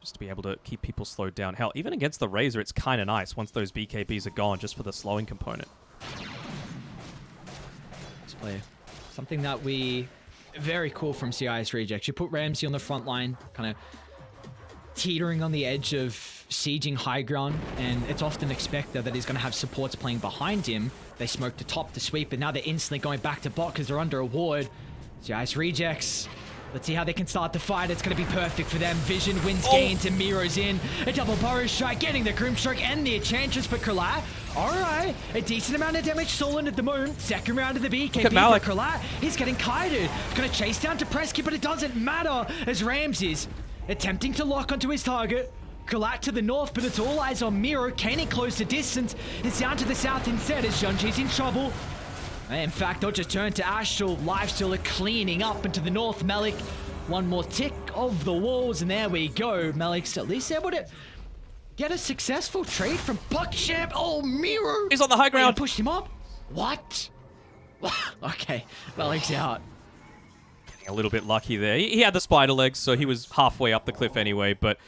Just to be able to keep people slowed down. Hell, even against the Razor, it's kind of nice once those BKBs are gone, just for the slowing component. Let's play something that we... Very cool from CIS Rejects. You put Ramsey on the front line, kind of teetering on the edge of sieging high ground, and it's often expected that he's going to have supports playing behind him. They smoke the top to sweep, but now they're instantly going back to bot because they're under a ward. CIS Rejects. Let's see how they can start the fight. It's going to be perfect for them. Vision wins gains and Miro's in. A double burrow strike, getting the Grimstroke and the Enchantress for Krillat. Alright, a decent amount of damage stolen at the moment. Second round of the BKB for Krillat. He's getting kited. Going to chase down to Presky, but it doesn't matter as Ramses attempting to lock onto his target. Krillat to the north, but it's all eyes on Miro. Can he close the distance? It's down to the south instead as Yunji's in trouble. In fact, they'll just turn to Astral. Lifestealer cleaning up into the north. Malik, one more tick of the walls, and there we go. Malik's at least able to get a successful trade from PuckChamp. Oh, Miro! He's on the high ground. They pushed him up. What? Okay, Malik's out. A little bit lucky there. He had the spider legs, so he was halfway up the cliff anyway, but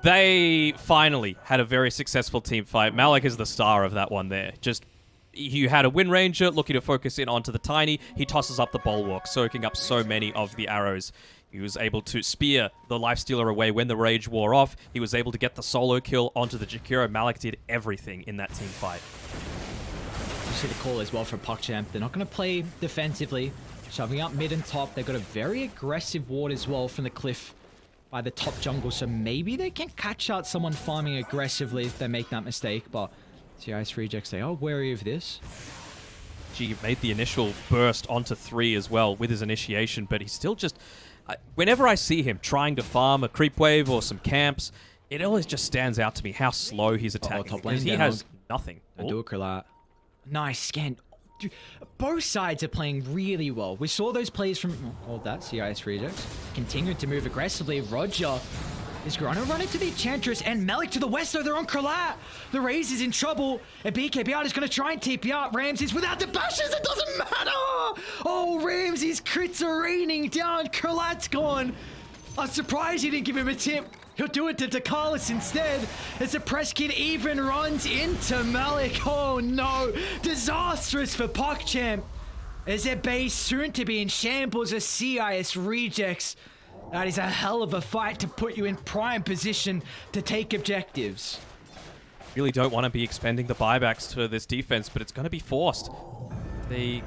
they finally had a very successful team fight. Malik is the star of that one there. Just, you had a Wind Ranger looking to focus in onto the Tiny. He tosses up the Bulwark, soaking up so many of the arrows. He was able to spear the Lifestealer away when the Rage wore off. He was able to get the solo kill onto the Jakiro. Malik did everything in that team fight. You see the call as well from PuckChamp. They're not going to play defensively. Shoving up mid and top. They've got a very aggressive ward as well from the cliff by the top jungle. So maybe they can catch out someone farming aggressively if they make that mistake. But CIS Rejects, they are wary of this. G made the initial burst onto 3 as well with his initiation, but he's still just... whenever I see him trying to farm a creep wave or some camps, it always just stands out to me how slow he's attacking. Top lane, because he has nothing. Do a nice scan. Dude, both sides are playing really well. We saw those plays from... Hold that, CIS Rejects. Continuing to move aggressively. Roger is going to run into the Enchantress, and Malik to the west, though they're on Kralat. The Raze is in trouble, and BKB out is going to try and TP out. Ramses without the bashes, it doesn't matter! Oh, Ramses crits are raining down. Kralat's gone. I'm surprised he didn't give him a tip. He'll do it to Dakalis instead, as the press kid even runs into Malik. Oh no, disastrous for PuckChamp, as their base soon to be in shambles as CIS Rejects. That is a hell of a fight to put you in prime position to take objectives. Really don't want to be expending the buybacks to this defense, but it's going to be forced. They...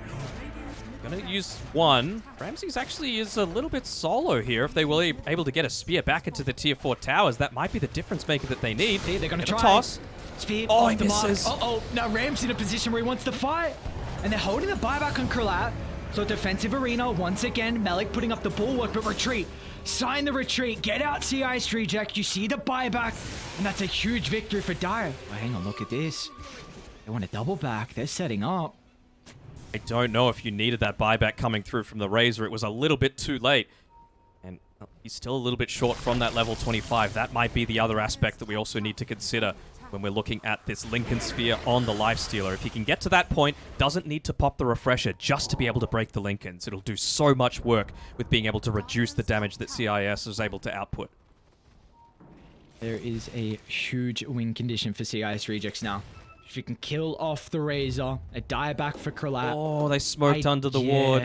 Gonna use one. Ramses actually is a little bit solo here. If they were able to get a spear back into the tier 4 towers, that might be the difference maker that they need. See, they're gonna try. Toss. Spear off the misses. mark. Uh-oh, now Ram's in a position where he wants to fight. And they're holding the buyback on Kralat. So defensive arena, once again, Malik putting up the bulwark, but retreat. Sign the retreat, get out CIS Reject. You see the buyback, and that's a huge victory for Dire. Oh, hang on, look at this. They want to double back. They're setting up. I don't know if you needed that buyback coming through from the Razor. It was a little bit too late. And he's still a little bit short from that level 25. That might be the other aspect that we also need to consider when we're looking at this Lincoln Sphere on the Lifestealer. If he can get to that point, doesn't need to pop the Refresher just to be able to break the Lincolns. It'll do so much work with being able to reduce the damage that CIS is able to output. There is a huge win condition for CIS Rejects now. If you can kill off the Razor, a die back for Kralat. Oh, they smoked under the ward.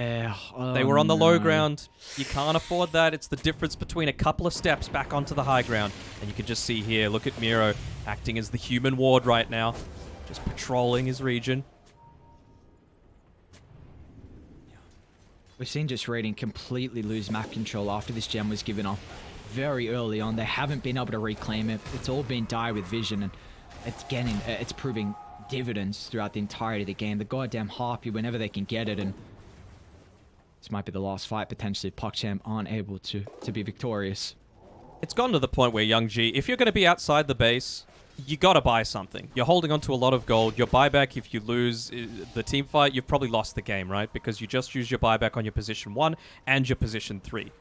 Oh, they were on the low ground. You can't afford that. It's the difference between a couple of steps back onto the high ground. And you can just see here, look at Miro acting as the human ward right now. Just patrolling his region. We've seen Just Raiding completely lose map control after this gem was given off very early on. They haven't been able to reclaim it. It's all been Dire with vision, and it's proving dividends throughout the entirety of the game. The goddamn Harpy whenever they can get it, and this might be the last fight potentially if PuckChamp aren't able to be victorious. It's gotten to the point where Young G, if you're going to be outside the base, you got to buy something. You're holding on to a lot of gold. Your buyback, if you lose the team fight, you've probably lost the game, right? Because you just used your buyback on your position 1 and your position 3.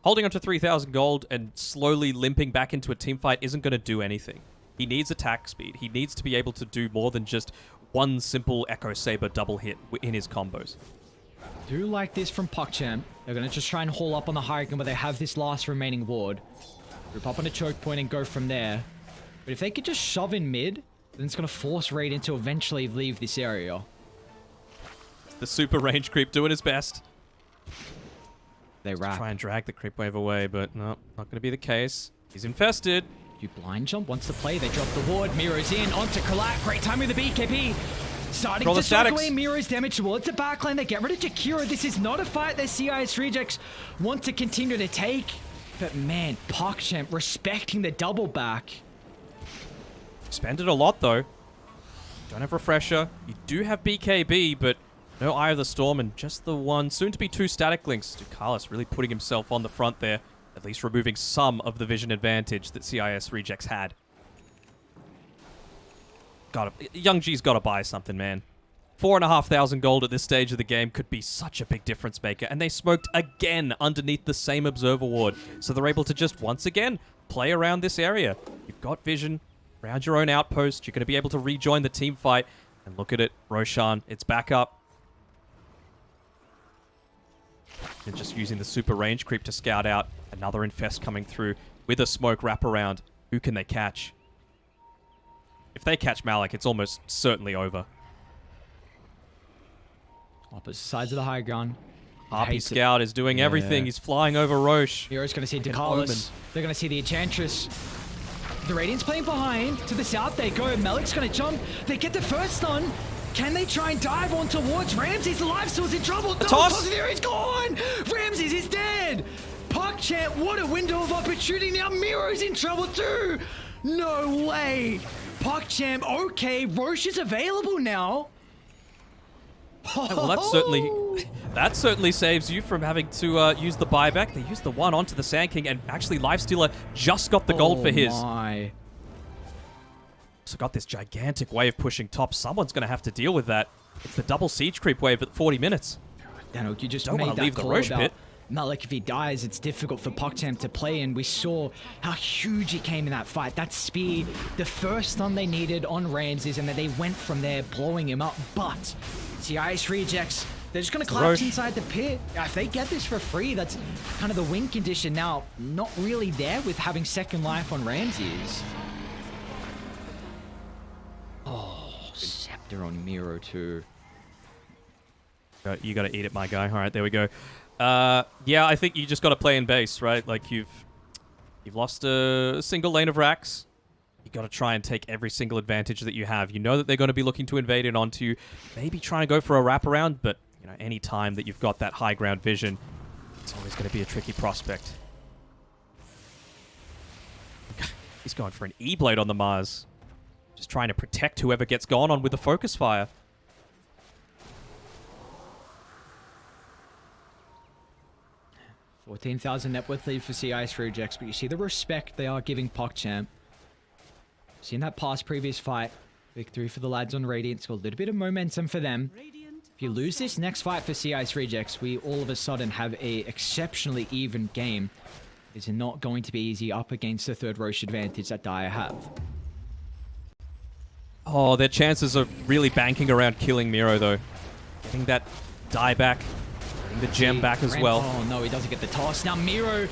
Holding on to 3,000 gold and slowly limping back into a team fight isn't going to do anything. He needs attack speed. He needs to be able to do more than just one simple Echo Saber double hit in his combos. Do like this from PuckChamp. They're going to just try and haul up on the high ground where they have this last remaining ward. Group up on a choke point and go from there. But if they could just shove in mid, then it's going to force Raiden to eventually leave this area. The super range creep doing his best. They wrap. Try and drag the creep wave away, but no, not going to be the case. He's infested. You blind jump wants to play. They drop the ward. Miro's in onto Kralat. Great time with the BKB. Starting to suck away Miro's damage towards the backline. They get rid of Jakiro. This is not a fight that CIS Rejects want to continue to take. But man, PuckChamp respecting the double back. Spend it a lot though. Don't have Refresher. You do have BKB, but no Eye of the Storm and just the one, soon to be 2 static links. Ducalis really putting himself on the front there. At least removing some of the vision advantage that CIS Rejects had. Young G's got to buy something, man. 4,500 gold at this stage of the game could be such a big difference maker. And they smoked again underneath the same Observer ward. So they're able to just, once again, play around this area. You've got vision around your own outpost. You're going to be able to rejoin the team fight. And look at it, Roshan, it's back up. And just using the super range creep to scout out. Another infest coming through with a smoke wraparound. Who can they catch? If they catch Malik, it's almost certainly over. Opposite sides of the high ground. Harpy Scout is doing everything. He's flying over Roche. Hero's going to see Ducalis. They're going to see the Enchantress. The Radiant's playing behind. To the south they go. Malik's going to jump. They get the first stun. Can they try and dive on towards Ramses? The life source in trouble. No, toss. Positive, he's gone. Ramses is dead. PuckChamp, what a window of opportunity. Now Miro's in trouble too. No way. PuckChamp, okay. Roche is available now. Well, that certainly saves you from having to use the buyback. They used the one onto the Sand King, and actually Lifestealer just got the gold for his. My. So got this gigantic wave pushing top. Someone's going to have to deal with that. It's the double siege creep wave at 40 minutes. Danog, you just Don't made want to that leave the call Roche about pit. Malik, if he dies, it's difficult for PuckChamp to play, and we saw how huge he came in that fight. That speed, the first stun they needed on Ramses, and then they went from there, blowing him up. But CIS rejects, they're just going to collapse inside the pit. If they get this for free, that's kind of the win condition now. Not really there with having second life on Ramses. Oh, Scepter on Miro too. You got to eat it, my guy. All right, there we go. Yeah, I think you just got to play in base, right? Like you've lost a single lane of racks. You got to try and take every single advantage that you have. You know that they're going to be looking to invade in onto you. Maybe try and go for a wraparound, but you know, any time that you've got that high ground vision, it's always going to be a tricky prospect. He's going for an E-blade on the Mars. Just trying to protect whoever gets gone on with the focus fire. $14,000 net worth lead for CIS rejects, but you see the respect they are giving PuckChamp. Seen that past previous fight. Victory for the lads on Radiant. It's got a little bit of momentum for them. If you lose this next fight for CIS rejects, we all of a sudden have a exceptionally even game. It's not going to be easy up against the third Roche advantage that Dire have. Oh, their chances are really banking around killing Miro, though. Getting that die back, getting the gem back as well. Oh no, he doesn't get the toss. Now Miro,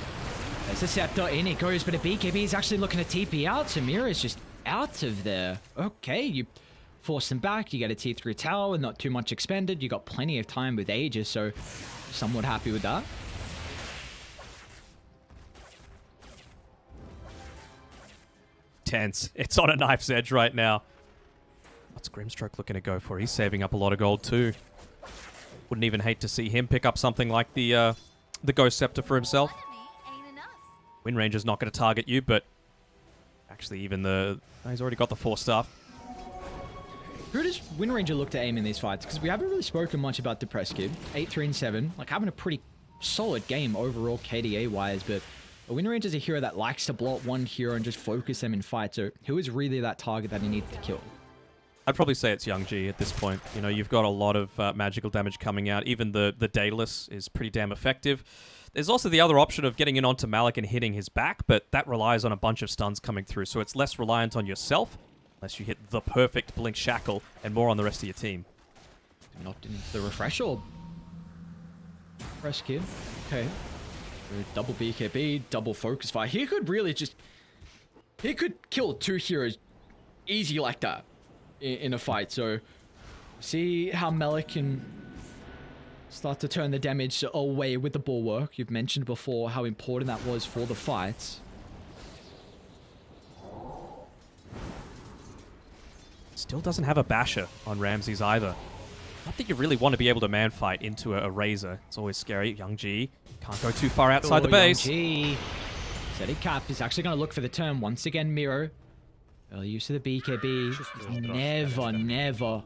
there's the Scepter, in it goes, but a BKB is actually looking to TP out, so Miro is just out of there. Okay, you force them back, you get a T3 tower with not too much expended, you got plenty of time with Aegis, so somewhat happy with that. Tense. It's on a knife's edge right now. What's Grimstroke looking to go for? He's saving up a lot of gold too. Wouldn't even hate to see him pick up something like the Ghost Scepter for himself. Wind Ranger's not going to target you, but actually even he's already got the 4-star. Who does Wind Ranger look to aim in these fights? Because we haven't really spoken much about Depressed Kid. 8-3-7, like having a pretty solid game overall KDA-wise, but a Wind Ranger's a hero that likes to blow up one hero and just focus them in fights. So who is really that target that he needs to kill? I'd probably say it's Young G at this point. You know, you've got a lot of magical damage coming out. Even the Daedalus is pretty damn effective. There's also the other option of getting in onto Malik and hitting his back, but that relies on a bunch of stuns coming through, so it's less reliant on yourself, unless you hit the perfect Blink Shackle, and more on the rest of your team. Knocked into the refresh orb. Press Kid. Okay. Double BKB, double focus fire. He could really just... He could kill two heroes easy like that in a fight, so see how Malik can start to turn the damage away with the bulwark. You've mentioned before how important that was for the fights. Still doesn't have a basher on Ramses either. Not that you really want to be able to man fight into a Razor. It's always scary. Young G can't go too far outside the base. Young G. Steady cap is actually going to look for the turn once again. Miro. Early use of the BKB. Never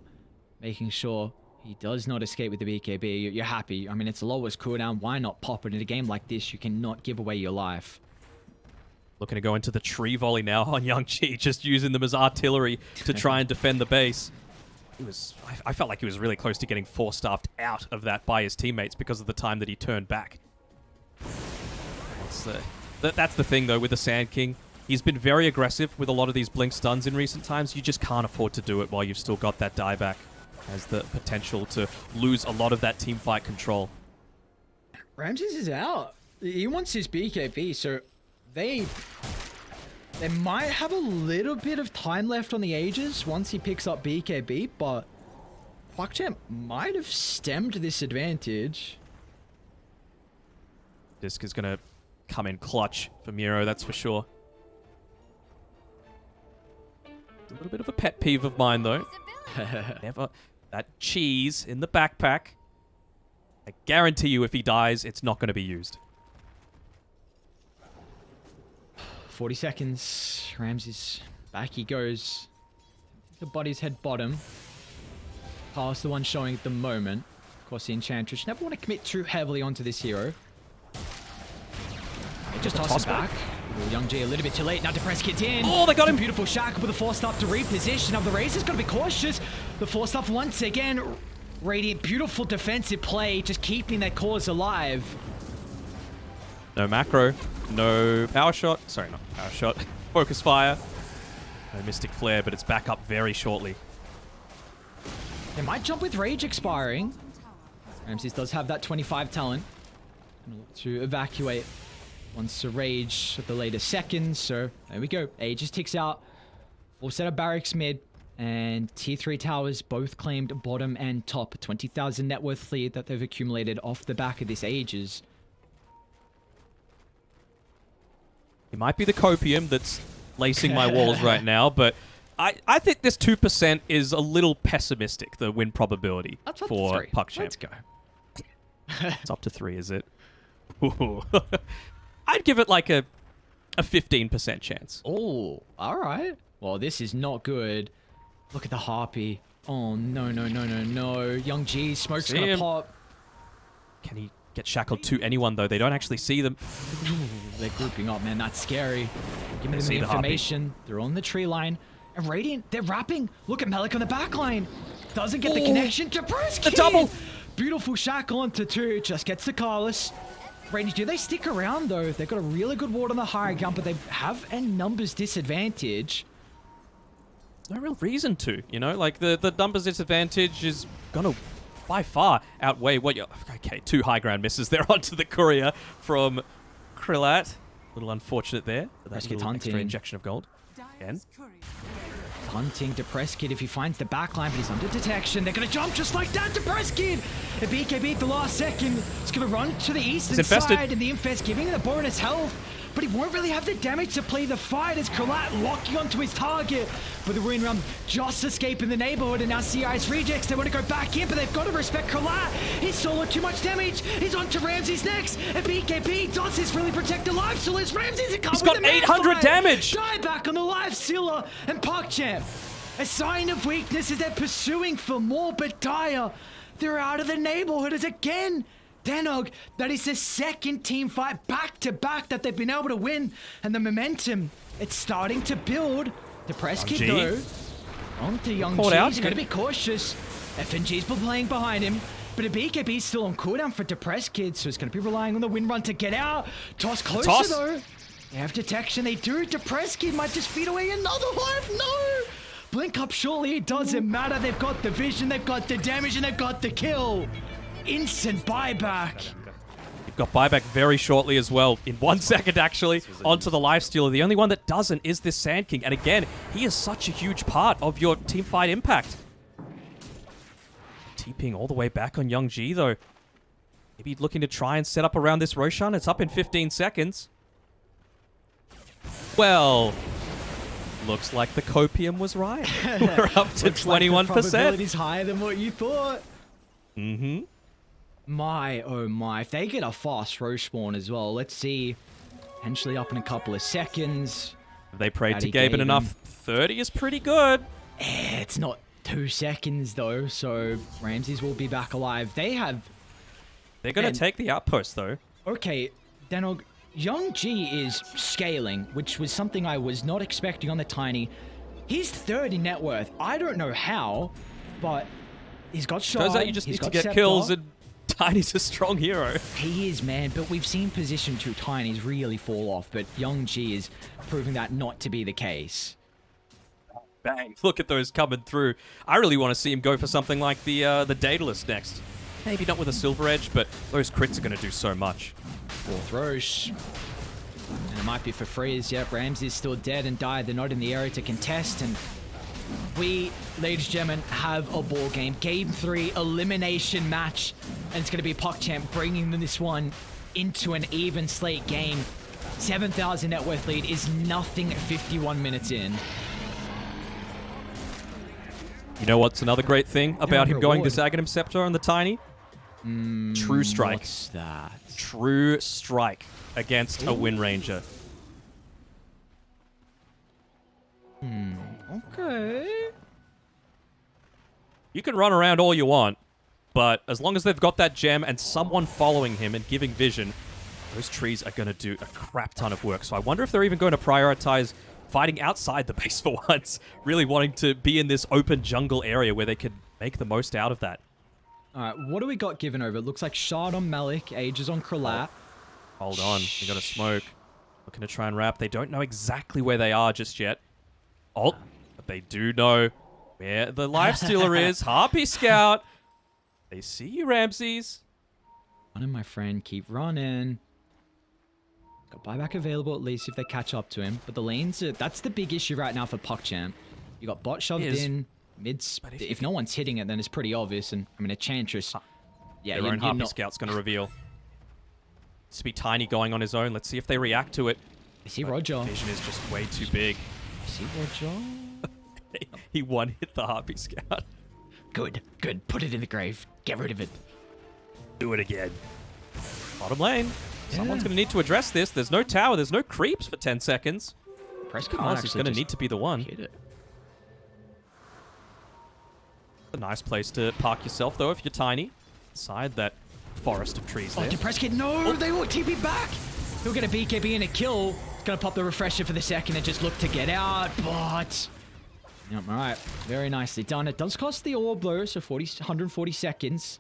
making sure he does not escape with the BKB. You're happy. I mean, it's the lowest cooldown. Why not pop it in a game like this? You cannot give away your life. Looking to go into the tree volley now on Young Chi, just using them as artillery to try and defend the base. I felt like he was really close to getting 4-staffed out of that by his teammates because of the time that he turned back. That's the thing, though, with the Sand King. He's been very aggressive with a lot of these blink stuns in recent times. You just can't afford to do it while you've still got that dieback. Has the potential to lose a lot of that team fight control. Ramses is out. He wants his BKB, so they might have a little bit of time left on the Aegis once he picks up BKB, but PuckChamp might have stemmed this advantage. Disc is going to come in clutch for Miro, that's for sure. A little bit of a pet peeve of mine, though. That cheese in the backpack. I guarantee you if he dies, it's not going to be used. 40 seconds. Ramsey's back he goes. The body's head bottom. Carl's the one showing at the moment. Of course, the Enchantress. You never want to commit too heavily onto this hero. Just toss it back. Oh, Young G a little bit too late. Now Depressed Kid's in. Oh, they got him. Beautiful shackle with a force staff to reposition. Now the Razor's got to be cautious. The force staff once again. Radiant, beautiful defensive play. Just keeping their cause alive. No macro. No power shot. Sorry, not power shot. Focus fire. No Mystic Flare, but it's back up very shortly. They might jump with Rage expiring. Ramses does have that 25 talent. To evacuate once the Rage at the later seconds. So there we go. Aegis ticks out. Full set of barracks mid. And tier 3 towers both claimed bottom and top. 20,000 net worth lead that they've accumulated off the back of this Aegis. It might be the copium that's lacing my walls right now, but I think this 2% is a little pessimistic, the win probability for PuckChamp. Let's go. It's up to 3, is it? Ooh. I'd give it like a 15% chance. Oh, all right. Well, this is not good. Look at the Harpy. Oh, no, no, no, no, no. Young G, smoke's gonna pop. Can he get shackled to anyone, though? They don't actually see them. They're grouping up, man. That's scary. Give me the information. They're on the tree line. And Radiant, they're wrapping. Look at Malik on the back line. Doesn't get the connection. Depressed Kid. The double. Beautiful shackle onto 2. Just gets the Carlos. Radiant, do they stick around, though? They've got a really good ward on the high ground, but they have a numbers disadvantage. No real reason to, you know? Like, the numbers disadvantage is gonna by far outweigh what you're... Okay, 2 high ground misses there onto the courier from Krillat. A little unfortunate there. That's a extra injection of gold. Again. Hunting Depressed Kid if he finds the backline, but he's under detection. They're going to jump just like that. Depressed Kid! The BKB at the last second. It's going to run to the eastern side, and the Infest giving him the bonus health. But he won't really have the damage to play the fight as Krillat locking onto his target. But the Ruin Realm just escaping the neighborhood, and now CIS rejects. They want to go back in, but they've got to respect Krillat. He's solo too much damage. He's on to Ramses next. And BKB does his really protect the life steal as Ramses is He's got 800 damage. Die back on the life stealer and PuckChamp. A sign of weakness as they're pursuing for more, but Dire, they're out of the neighborhood as again. Danog, that is the second team fight back-to-back that they've been able to win. And the momentum, it's starting to build. Depressed Kid, though. On to Young G. He's going to be cautious. FNG's been playing behind him. But a BKB's still on cooldown for Depressed Kid, so he's going to be relying on the win run to get out. Toss closer, though. They have detection. They do. Depressed Kid might just feed away another life. No! Blink up, surely it doesn't matter. They've got the vision, they've got the damage, and they've got the kill. Instant buyback. You've got buyback very shortly as well. In 1 second, actually, onto the lifestealer. The only one that doesn't is this Sand King. And again, he is such a huge part of your teamfight impact. TPing all the way back on Young G, though. Maybe looking to try and set up around this Roshan. It's up in 15 seconds. Well, looks like the copium was right. We're up to 21%. Like the probability's higher than what you thought. Mm-hmm. My, oh my. If they get a fast Roche spawn as well, let's see. Potentially up in a couple of seconds. They prayed to Gaben enough. 30 is pretty good. It's not 2 seconds, though, so Ramses will be back alive. They're going to take the outpost, though. Okay, Danog, Young G is scaling, which was something I was not expecting on the Tiny. He's 30 net worth. I don't know how, but he's got shot. Turns out you just need to get kills, and Tiny's a strong hero. He is, man, but we've seen position 2 Tinys really fall off, but Young G is proving that not to be the case. Bang. Look at those coming through. I really want to see him go for something like the Daedalus next. Maybe not with a Silver Edge, but those crits are going to do so much. 4th Roche. And it might be for freeze. Yep, Ramsey's still dead and died. They're not in the area to contest. And we, ladies and gentlemen, have a ball game. Game 3 elimination match. And it's going to be PuckChamp bringing this one into an even slate game. 7,000 net worth lead is nothing 51 minutes in. You know what's another great thing about him going reward. this Aghanim Scepter on the Tiny? True Strike. What's that? True Strike against a Wind Ranger. Okay. You can run around all you want, but as long as they've got that gem and someone following him and giving vision, those trees are going to do a crap ton of work. So I wonder if they're even going to prioritize fighting outside the base for once, really wanting to be in this open jungle area where they could make the most out of that. All right, what do we got given over? It looks like Shard on Malik, Ages on Kralat. Hold on, you got to smoke. Looking to try and wrap. They don't know exactly where they are just yet. Oh, but they do know where the Lifestealer is. Harpy Scout. They see you, Ramses. Running, my friend. Keep running. Got buyback available at least if they catch up to him. But the lanes, that's the big issue right now for PuckChamp. You got bot shoved in. Mids. If no one's hitting it, then it's pretty obvious. And I mean, Enchantress. Yeah, their own Harpy Scout's going to reveal. It's to be Tiny going on his own. Let's see if they react to it. I see Roger. Vision is just way too big. I see Roger. He one-hit the Harpy Scout. Good, good. Put it in the grave. Get rid of it. Do it again. Bottom lane. Someone's going to need to address this. There's no tower. There's no creeps for 10 seconds. Prescott is going to need to be the one. Hit it. A nice place to park yourself, though, if you're Tiny. Inside that forest of trees there. Oh, Prescott, no! They won't TP back! He'll get a BKB and a kill. He's going to pop the refresher for the second and just look to get out, but... Yep, alright. Very nicely done. It does cost the orb, though, so 140 seconds.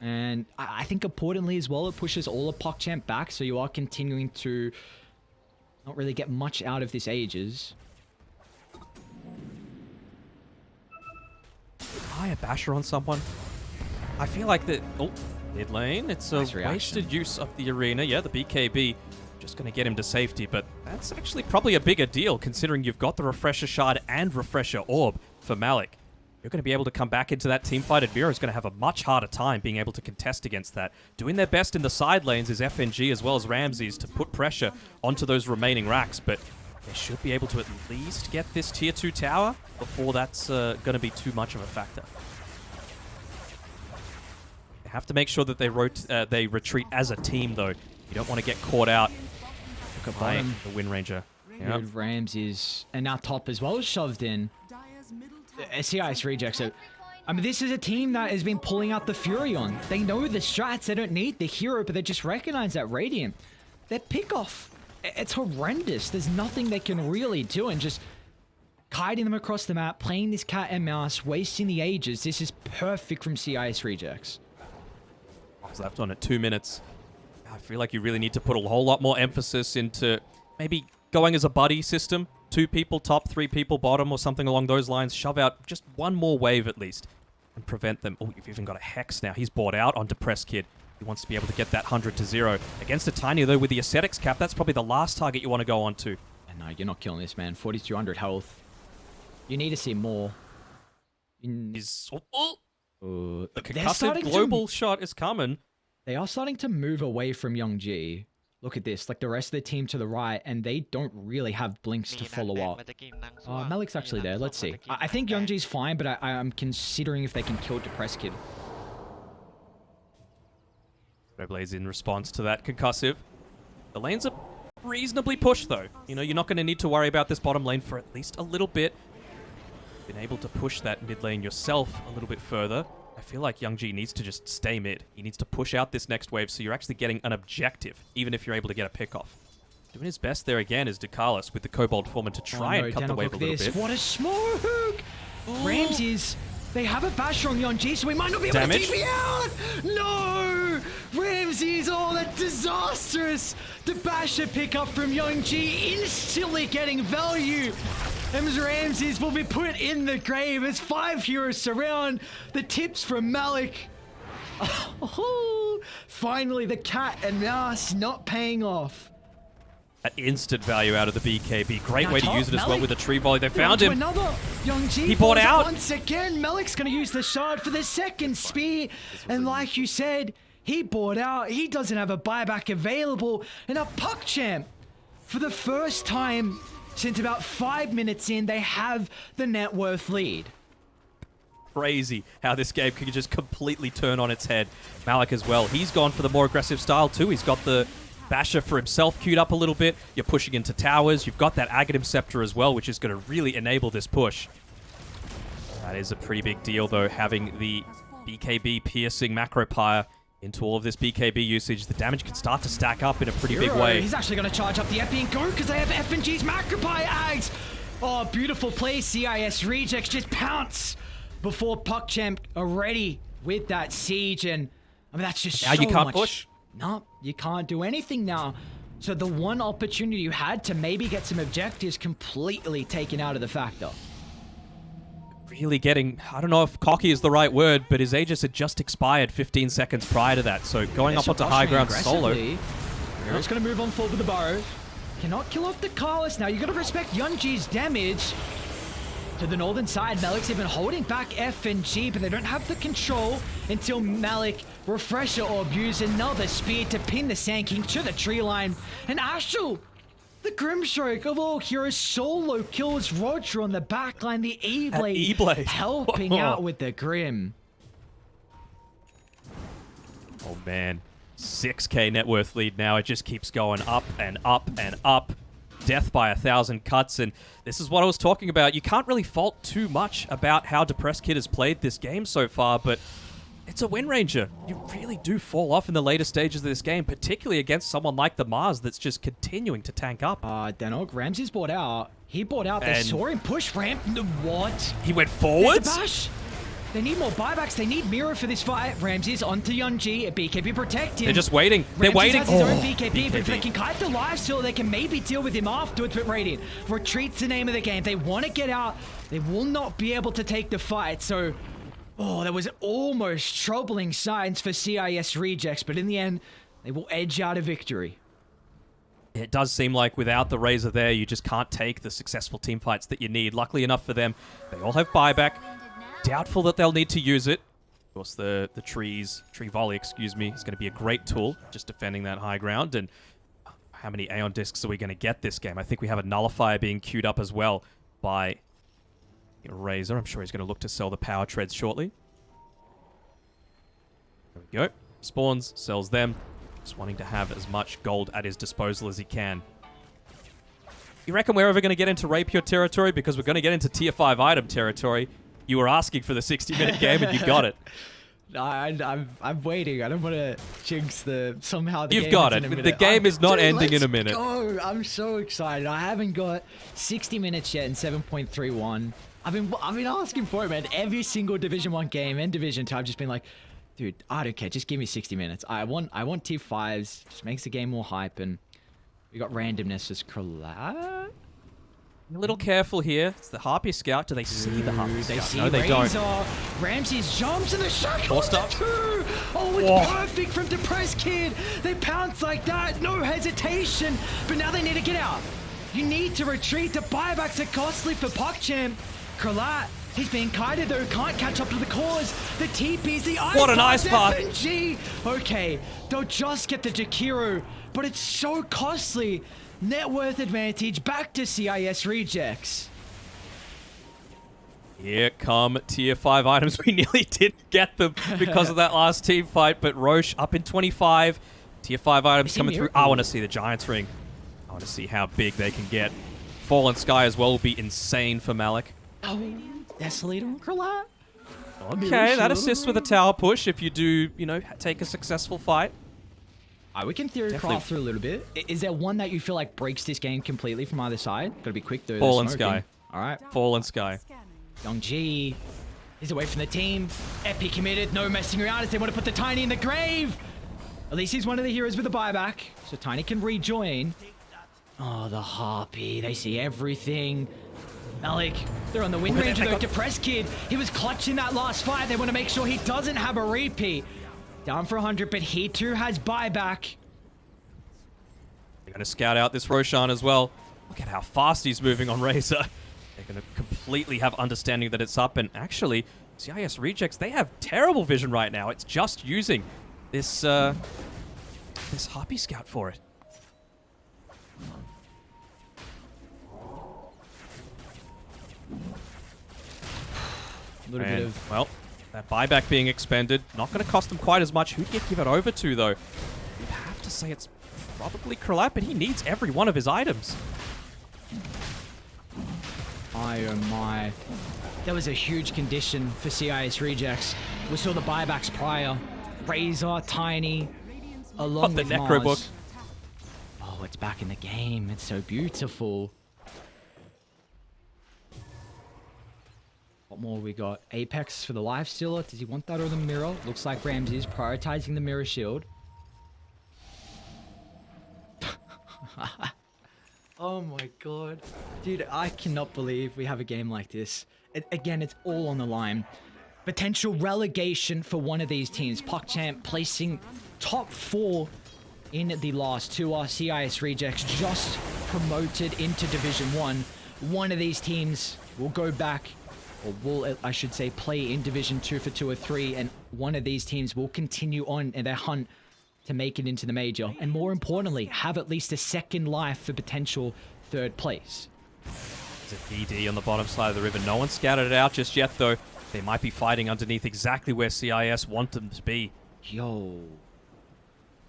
And I think importantly as well, it pushes all of PuckChamp back, so you are continuing to not really get much out of this Ages. A basher on someone. I feel like that... Oh, mid lane. It's a Nice reaction. wasted use of the arena. Yeah, the BKB just going to get him to safety, but that's actually probably a bigger deal considering you've got the Refresher Shard and Refresher Orb for Malik. You're going to be able to come back into that teamfight, and Mira is going to have a much harder time being able to contest against that. Doing their best in the side lanes is FNG as well as Ramses to put pressure onto those remaining racks, but they should be able to at least get this tier 2 tower before that's going to be too much of a factor. They have to make sure that they retreat as a team, though. You don't want to get caught out by the Wind Ranger. Yep. Good Ramses. And now top as well is shoved in. Dire's middle tower. CIS reject. So, I mean, this is a team that has been pulling out the Fury on. They know the strats. They don't need the hero, but they just recognize that Radiant. Their pick-off, it's horrendous. There's nothing they can really do, and just kiting them across the map, playing this cat and mouse, wasting the Ages. This is perfect from CIS rejects. What's left on it? 2 minutes. I feel like you really need to put a whole lot more emphasis into maybe going as a buddy system. 2 people top, 3 people bottom, or something along those lines. Shove out just one more wave at least and prevent them. Oh, you've even got a Hex now. He's bought out on Depressed Kid. He wants to be able to get that 100 to 0. Against a Tiny, though, with the Ascetics cap, that's probably the last target you want to go on to. And no, you're not killing this, man. 4,200 health. You need to see more. He's... the They're concussive starting global shot is coming. They are starting to move away from Young G. Look at this, like the rest of the team to the right, and they don't really have blinks to follow up. Malik's actually there, let's see. I think Young G's fine, but I'm considering if they can kill Depressed Kid. Redblade's in response to that concussive. The lanes are reasonably pushed, though. You know, you're not going to need to worry about this bottom lane for at least a little bit. Been able to push that mid lane yourself a little bit further. I feel like Young G needs to just stay mid. He needs to push out this next wave so you're actually getting an objective, even if you're able to get a pick-off. Doing his best there again is Ducalis with the Kobold Foreman to try and cut the wave a little bit. What a smoke! Ramses, they have a basher on Young G, so we might not be able Damage. to TP out! No! Ramses, oh, that's disastrous! The basher pickup from Young G instantly getting value! Ramses will be put in the grave as 5 heroes surround. The tips from Malik. Oh, finally, the cat and mouse not paying off. That instant value out of the BKB. Great Now way to top, use it as well Malik. with the tree volley. They found To him. another. Young G He bought falls out. once again. Malik's going to use the shard for the second spear. And like you said, he bought out. He doesn't have a buyback available. And a PuckChamp, for the first time since about 5 minutes in, they have the net worth lead. crazy how this game can just completely turn on its head. Malik as well. He's gone for the more aggressive style too. He's got the Basher for himself queued up a little bit. You're pushing into towers. You've got that Aghanim Scepter as well, which is going to really enable this push. That is a pretty big deal, though, having the BKB piercing macro pyre into all of this BKB usage. The damage can start to stack up in a pretty big way. He's actually going to charge up the Epi and go because they have F&G's macro pyre Ags. Oh, beautiful play. CIS Rejects just pounce before PuckChamp are ready with that siege. And I mean, that's just now so you can't much. Push. No, you can't do anything now. So the one opportunity you had to maybe get some objectives completely taken out of the factor. Really getting, I don't know if cocky is the right word, but his Aegis had just expired 15 seconds prior to that. So going up onto high ground solo. Hero's going to move on forward with the Burrows. Cannot kill off the Carlos. Now you got to respect Yunji's damage. To the northern side, Malik's even holding back F&G, but they don't have the control until Malik Refresher Orb use another spear to pin the Sand King to the tree line. And Astral, the Grimstroke of all heroes, solo kills Roger on the backline. The E-Blade helping out with the Grim. Oh man, 6k net worth lead now. It just keeps going up and up and up. Death by 1,000 cuts, and this is what I was talking about. You can't really fault too much about how Depressed Kid has played this game so far, but it's a Wind Ranger. You really do fall off in the later stages of this game, particularly against someone like the Mars that's just continuing to tank up. Danog, Ramsey's bought out. He bought out. They saw him push ramp. What? He went forwards? There's a bash. They need more buybacks. They need Mirror for this fight. Ramsey's onto Yunji. BKB protecting. They're just waiting. They're Ramsey waiting. has his own BKB, but if they can kite the life steal, they can maybe deal with him afterwards. But Radiant, retreat's the name of the game. They want to get out. They will not be able to take the fight. So, there was almost troubling signs for CIS Rejects, but in the end, they will edge out a victory. It does seem like without the Razor there, you just can't take the successful team fights that you need. Luckily enough for them, they all have buyback. Doubtful that they'll need to use it. Of course, the tree volley, excuse me, is going to be a great tool, just defending that high ground. And how many Aeon Discs are we going to get this game? I think we have a Nullifier being queued up as well by Razor. I'm sure he's going to look to sell the Power Treads shortly. There we go. Spawns, sells them. Just wanting to have as much gold at his disposal as he can. You reckon we're ever going to get into Rapier territory? Because we're going to get into tier 5 item territory. You were asking for the 60-minute game and you got it. I'm waiting. I don't want to jinx the somehow the You've game got ends it. in a minute. The game is not ending in a Let's minute. Go. I'm so excited. I haven't got 60 minutes yet in 7.31. I've been asking for it, man. Every single Division 1 game and Division 2, I've just been like, dude, I don't care. Just give me 60 minutes. I want tier 5s. Just makes the game more hype. And we got randomness as collab. A little careful here. It's the Harpy Scout. Do they see the Harpy They Scout? see No, they Razor. don't. Ramsey's jumps in the shot. Forced up. Oh, it's perfect from Depressed Kid. They pounce like that. No hesitation. But now they need to get out. You need to retreat. The buybacks are costly for PuckChamp. Kralat, he's being kited though. Can't catch up to the cause. The TP's the ice. What an ice path. FNG. Okay, they'll just get the Jakiro, but it's so costly. Net worth advantage back to CIS Rejects. Here come tier 5 items. We nearly didn't get them because of that last team fight, but Roche up in 25. Tier 5 items coming through. I want to see the Giants ring. I want to see how big they can get. Fallen Sky as well will be insane for Malik. Oh, Desolator on Kralat. Okay, that assists with a tower push if you do, take a successful fight. We can theory craft through a little bit. Is there one that you feel like breaks this game completely from either side? Gotta be quick though. Fallen Sky. All right. Fallen Sky. Yongji is away from the team. Epi committed. No messing around as they want to put the Tiny in the grave. At least he's one of the heroes with a buyback, so Tiny can rejoin. Oh, the Harpy. They see everything. Malik, they're on the Wind Ranger though. Depressed Kid. He was clutching that last fight. They want to make sure he doesn't have a repeat. Down for 100, but he too has buyback. They're going to scout out this Roshan as well. Look at how fast he's moving on Razor. They're going to completely have understanding that it's up. And actually, CIS Rejects, they have terrible vision right now. It's just using this this Harpy Scout for it. A little bit of... Well, that buyback being expended, not going to cost them quite as much. Who'd you give it over to, though? You'd have to say it's probably Kralat, but he needs every one of his items. My oh my. That was a huge condition for CIS Rejects. We saw the buybacks prior. Razor, Tiny, along with the Necro book. Mars. Oh, it's back in the game. It's so beautiful. What more we got? Apex for the Life Stealer. Does he want that or the Mirror? Looks like Ramsey is prioritizing the Mirror Shield. Oh my god. Dude, I cannot believe we have a game like this. Again, it's all on the line. Potential relegation for one of these teams. PuckChamp placing top 4 in the last 2. Our CIS Rejects just promoted into Division 1. One of these teams will go back, or will, I should say, play in Division 2 for 2 or 3, and one of these teams will continue on in their hunt to make it into the major, and more importantly, have at least a second life for potential 3rd place. There's a DD on the bottom side of the river. No one scouted it out just yet, though. They might be fighting underneath exactly where CIS want them to be. Yo.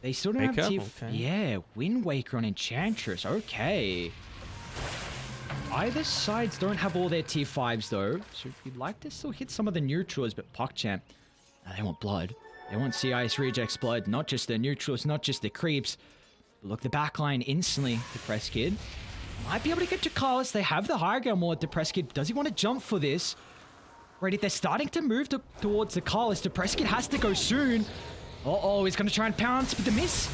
They still don't have Okay. Yeah, Wind Waker on Enchantress. Okay. Either sides don't have all their tier 5s, though. So if you'd like to still hit some of the neutrals, but PuckChamp, they want blood. They want CIS Rejects blood, not just the neutrals, not just the creeps. Look, the backline instantly. Depressed Kid might be able to get to Carlos. They have the higher ground more. Depressed Kid, does he want to jump for this? Ready? They're starting to move towards the Carlos. Depressed Kid has to go soon. Uh-oh, he's going to try and pounce, but the miss.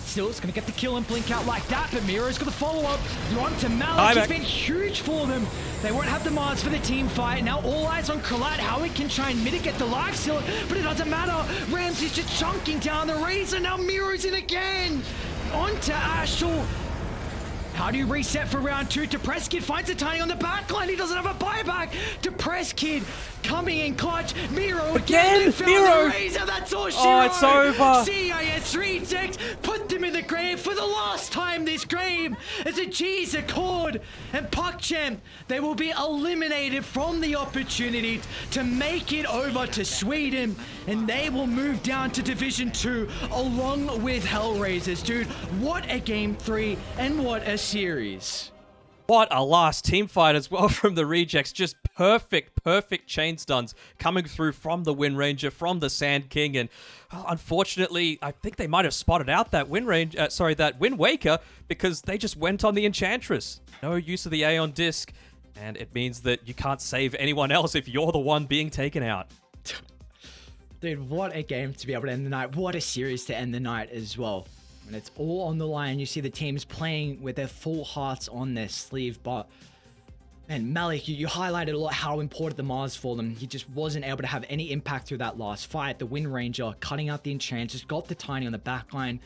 Still, it's going to get the kill and blink out like that, but Miro's got the follow-up. You're on to Malik. It's been huge for them. They won't have the Mars for the team fight. Now all eyes on Kralat, how he can try and mitigate the life steal, but it doesn't matter. Ramsey's just chunking down the Razor. Now Miro's in again. On to Ashel. How do you reset for round 2? Depressed Kid finds a Tiny on the backline. He doesn't have a buyback. Depressed Kid coming in clutch. Miro again. Miro. Razor. That's all she wrote. It's over. CIS Rejects put them in the grave for the last time this game. As a G's Accord and PuckChamp, they will be eliminated from the opportunity to make it over to Sweden, and they will move down to Division 2 along with Hellraisers. Dude, what a game 3 and what a series. What a last team fight as well from the Rejects. Just perfect chain stuns coming through from the Wind Ranger, from the Sand King, and unfortunately, I think they might have spotted out that that Wind Waker, because they just went on the Enchantress. No use of the Aeon Disc, and it means that you can't save anyone else if you're the one being taken out. Dude, what a game to be able to end the night. What a series to end the night as well. When it's all on the line, you see the teams playing with their full hearts on their sleeve. But, man, Malik, you highlighted a lot how important the Mars for them. He just wasn't able to have any impact through that last fight. The Wind Ranger cutting out the Enchantress, got the Tiny on the backline.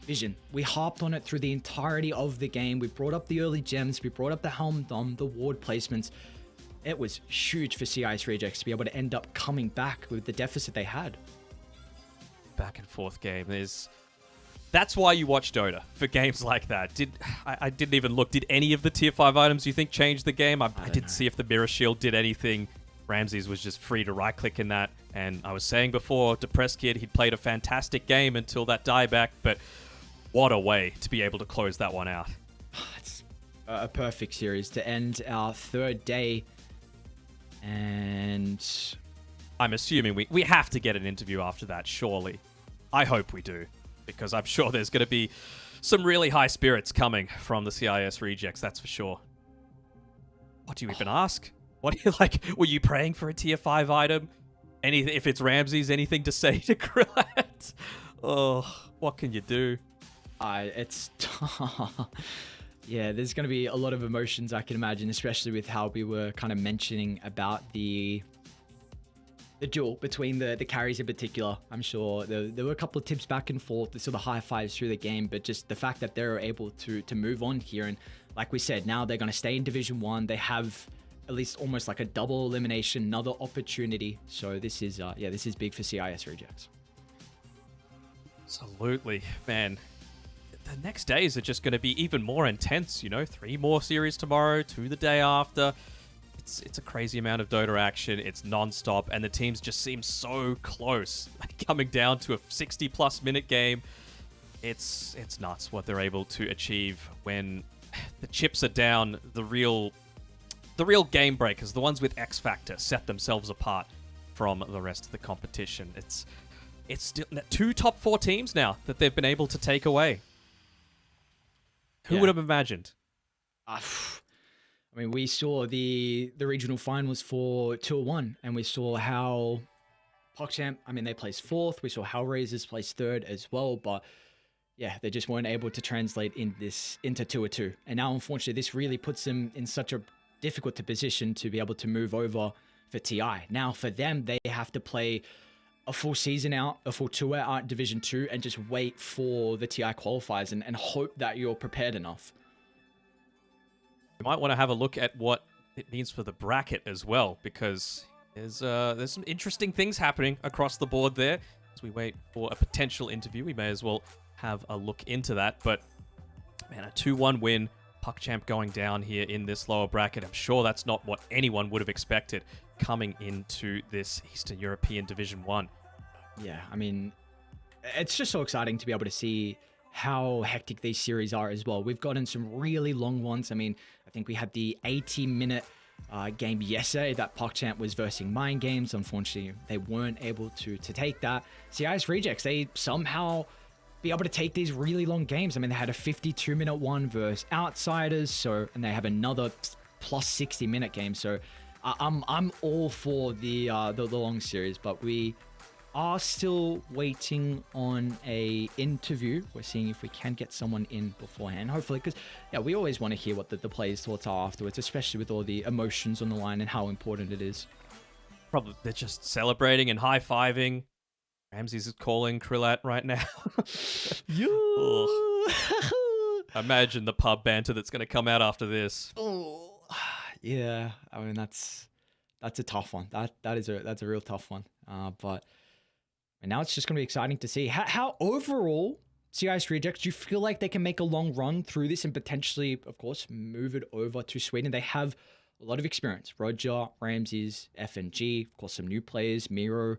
Vision, we harped on it through the entirety of the game. We brought up the early gems. We brought up the Helm Dom, the ward placements. It was huge for CIS Rejects to be able to end up coming back with the deficit they had. Back and forth game is... That's why you watch Dota, for games like that. I didn't even look. Did any of the tier 5 items you think changed the game? I didn't see if the Mirror Shield did anything. Ramses was just free to right-click in that. And I was saying before, Depressed Kid, he played a fantastic game until that dieback, but what a way to be able to close that one out. It's a perfect series to end our 3rd day. And I'm assuming we have to get an interview after that, surely. I hope we do, because I'm sure there's going to be some really high spirits coming from the CIS Rejects, that's for sure. What do you even ask? What do you like? Were you praying for a tier 5 item? If it's Ramses, anything to say to Kralat? Oh, what can you do? It's... Yeah, there's going to be a lot of emotions, I can imagine, especially with how we were kind of mentioning about the duel between the carries in particular. I'm sure there were a couple of tips back and forth, sort of high fives through the game, but just the fact that they're able to move on here. And like we said, now they're going to stay in Division 1. They have at least almost like a double elimination, another opportunity. So this is, this is big for CIS Rejects. Absolutely, man. The next days are just going to be even more intense, 3 more series tomorrow, 2 the day after. it's a crazy amount of Dota action. It's non-stop, and the teams just seem so close. Like coming down to a 60-plus minute game, it's nuts what they're able to achieve when the chips are down. The real game breakers, the ones with X Factor, set themselves apart from the rest of the competition. It's still 2 top 4 teams now that they've been able to take away. Who would have imagined? I mean, we saw the regional finals for 2-1, and we saw how PuckChamp, I mean, they placed 4th. We saw Hellraisers placed 3rd as well, but yeah, they just weren't able to translate into 2-2. And now, unfortunately, this really puts them in such a difficult position to be able to move over for TI. Now, for them, they have to play a full season out, a full tour out Division 2, and just wait for the TI qualifiers and hope that you're prepared enough. You might want to have a look at what it means for the bracket as well, because there's some interesting things happening across the board there. As we wait for a potential interview, we may as well have a look into that. But man, a 2-1 win, PuckChamp going down here in this lower bracket. I'm sure that's not what anyone would have expected coming into this Eastern European Division 1. Yeah, I mean, it's just so exciting to be able to see how hectic these series are as well. We've gotten some really long ones. I mean, I think we had the 80-minute game yesterday that PuckChamp was versing Mind Games. Unfortunately, they weren't able to take that. CIS Rejects, they somehow be able to take these really long games. I mean, they had a 52-minute one versus Outsiders, and they have another plus 60-minute game. So I'm all for the long series, but we are still waiting on a interview. We're seeing if we can get someone in beforehand, hopefully, because yeah, we always want to hear what the players' thoughts are afterwards, especially with all the emotions on the line and how important it is. Probably they're just celebrating and high-fiving. Ramses is calling Krillat right now. Imagine the pub banter that's going to come out after this. Oh, yeah. I mean, that's a tough one. That's a real tough one. But and now it's just going to be exciting to see how overall CIS Rejects, do you feel like they can make a long run through this and potentially, of course, move it over to Sweden? They have a lot of experience. Roger, Ramses, FNG, of course, some new players, Miro,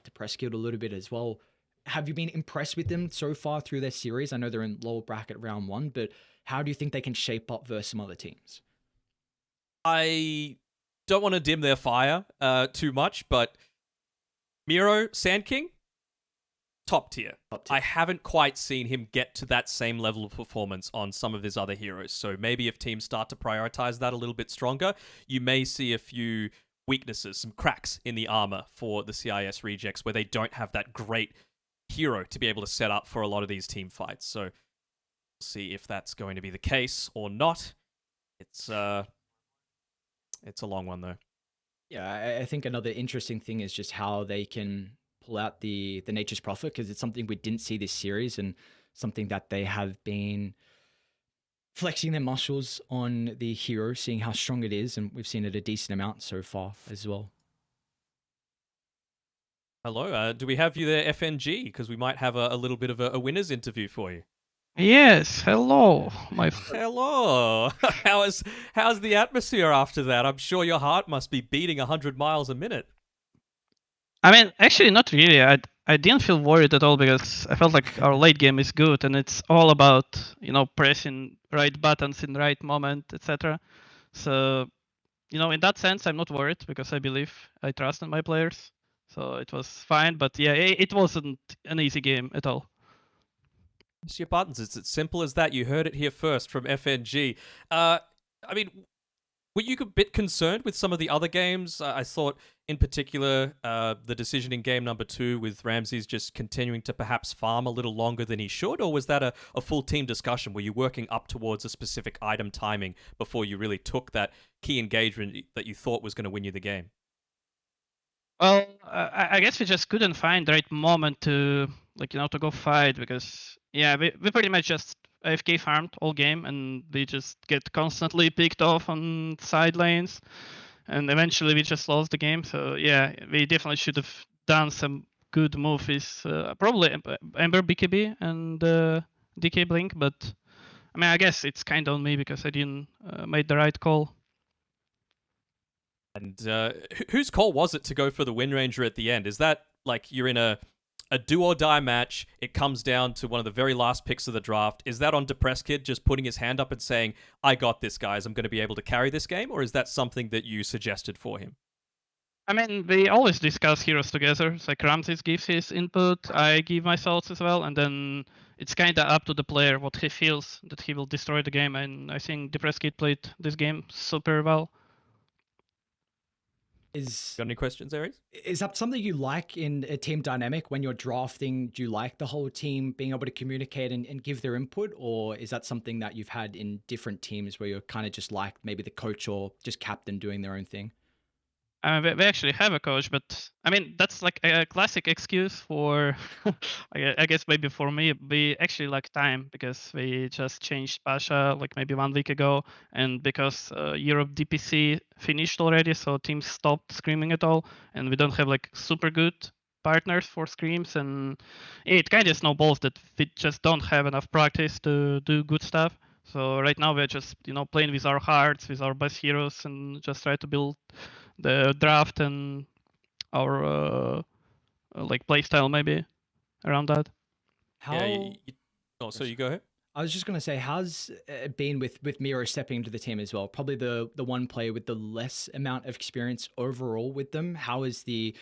to Prescott a little bit as well. Have you been impressed with them so far through their series? I know they're in lower bracket round 1, but how do you think they can shape up versus some other teams? I don't want to dim their fire too much, but Miro, Sand King, top tier. I haven't quite seen him get to that same level of performance on some of his other heroes. So maybe if teams start to prioritize that a little bit stronger, you may see a few weaknesses, some cracks in the armor for the CIS Rejects where they don't have that great hero to be able to set up for a lot of these team fights. So we'll see if that's going to be the case or not. It's a long one though. Yeah, I think another interesting thing is just how they can pull out the Nature's Prophet, because it's something we didn't see this series and something that they have been flexing their muscles on the hero, seeing how strong it is, and we've seen it a decent amount so far as well. Hello, do we have you there, FNG? Because we might have a little bit of a winner's interview for you. Yes, hello, my Hello. How's the atmosphere after that? I'm sure your heart must be beating 100 miles a minute. I mean, actually, not really. I didn't feel worried at all because I felt like our late game is good and it's all about, pressing right buttons in the right moment, etc. So, in that sense, I'm not worried because I trust in my players. So it was fine. But yeah, it wasn't an easy game at all. It's your buttons. It's as simple as that. You heard it here first from FNG. I mean, were you a bit concerned with some of the other games? I thought, in particular, the decision in game number 2 with Ramses just continuing to perhaps farm a little longer than he should, or was that a full team discussion? Were you working up towards a specific item timing before you really took that key engagement that you thought was going to win you the game? Well, I guess we just couldn't find the right moment to, to go fight because, yeah, we pretty much just AFK farmed all game and we just get constantly picked off on side lanes and eventually we just lost the game. So, yeah, we definitely should have done some good moves. Probably Ember BKB and DK Blink, but I mean, I guess it's kind of on me because I didn't made the right call. And whose call was it to go for the Wind Ranger at the end? Is that like you're in a do or die match? It comes down to one of the very last picks of the draft. Is that on Depressed Kid just putting his hand up and saying, "I got this, guys. I'm going to be able to carry this game," or is that something that you suggested for him? I mean, we always discuss heroes together. It's like Ramses gives his input, I give my thoughts as well, and then it's kind of up to the player what he feels that he will destroy the game. And I think Depressed Kid played this game super well. Got any questions, Aries? Is that something you like in a team dynamic when you're drafting? Do you like the whole team being able to communicate and give their input, or is that something that you've had in different teams where you're kind of just like maybe the coach or just captain doing their own thing? We actually have a coach, but I mean that's like a classic excuse for, I guess maybe for me, we actually lack time because we just changed Pasha like maybe 1 week ago, and because Europe DPC finished already, so teams stopped screaming at all, and we don't have like super good partners for screams, and it kind of snowballs that we just don't have enough practice to do good stuff. So right now we're just playing with our hearts, with our best heroes, and just try to build the draft and our like playstyle maybe around that. How? Yeah, so you go ahead. I was just going to say, how's it been with Miro stepping into the team as well? Probably the one player with the less amount of experience overall with them. How is the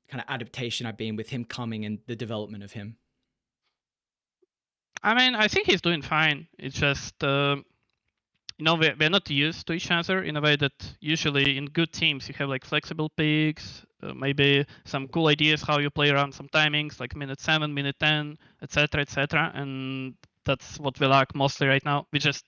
kind of adaptation I've been with him coming and the development of him? I mean, I think he's doing fine. It's just we're not used to each other in a way that usually in good teams you have like flexible picks, maybe some cool ideas how you play around some timings, like minute 7, minute 10, etc., etc. And that's what we lack mostly right now. We just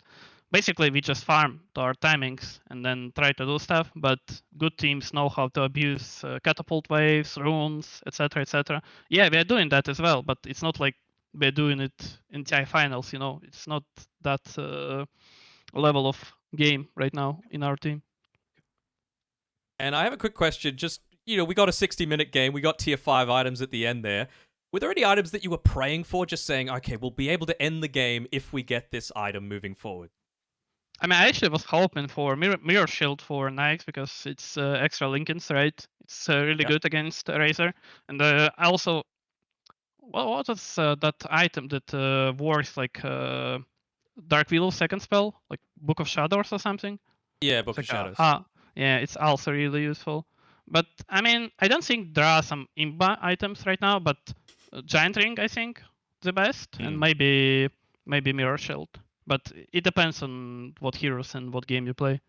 farm to our timings and then try to do stuff. But good teams know how to abuse catapult waves, runes, etc., etc. Yeah, we are doing that as well, but it's not like we're doing it in TI finals. It's not that level of game right now in our team. And I have a quick question. Just, we got a 60-minute game. We got tier 5 items at the end there. Were there any items that you were praying for, just saying, okay, we'll be able to end the game if we get this item moving forward? I mean, I actually was hoping for mirror shield for Nikes because it's extra Lincolns, right? It's really good against Razor. And I also, what is that item that works like Dark Widow second spell, like Book of Shadows or something? Yeah, Book It's of like Shadows. yeah, it's also really useful. But I mean, I don't think there are some imba items right now, but Giant Ring, I think, the best, and maybe Mirror Shield. But it depends on what heroes and what game you play.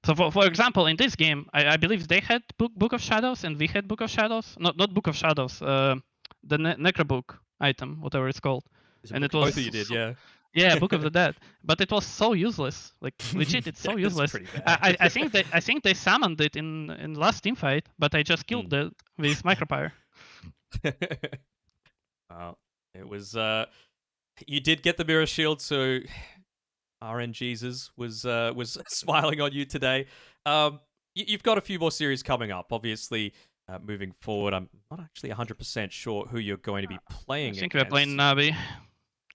So for example, in this game, I believe they had Book of Shadows and we had Book of Shadows. Not Book of Shadows, the Necrobook item, whatever it's called. And it was Both of you did, yeah. yeah, Book of the Dead. But it was so useless. Like legit, it's so useless. It's pretty bad. I think they summoned it in last team fight, but I just killed it with Micropyre. Wow. It was you did get the mirror shield, so RNGesus was smiling on you today. You've got a few more series coming up, obviously. Moving forward, I'm not actually 100% sure who you're going to be playing I think against. we're playing Navi.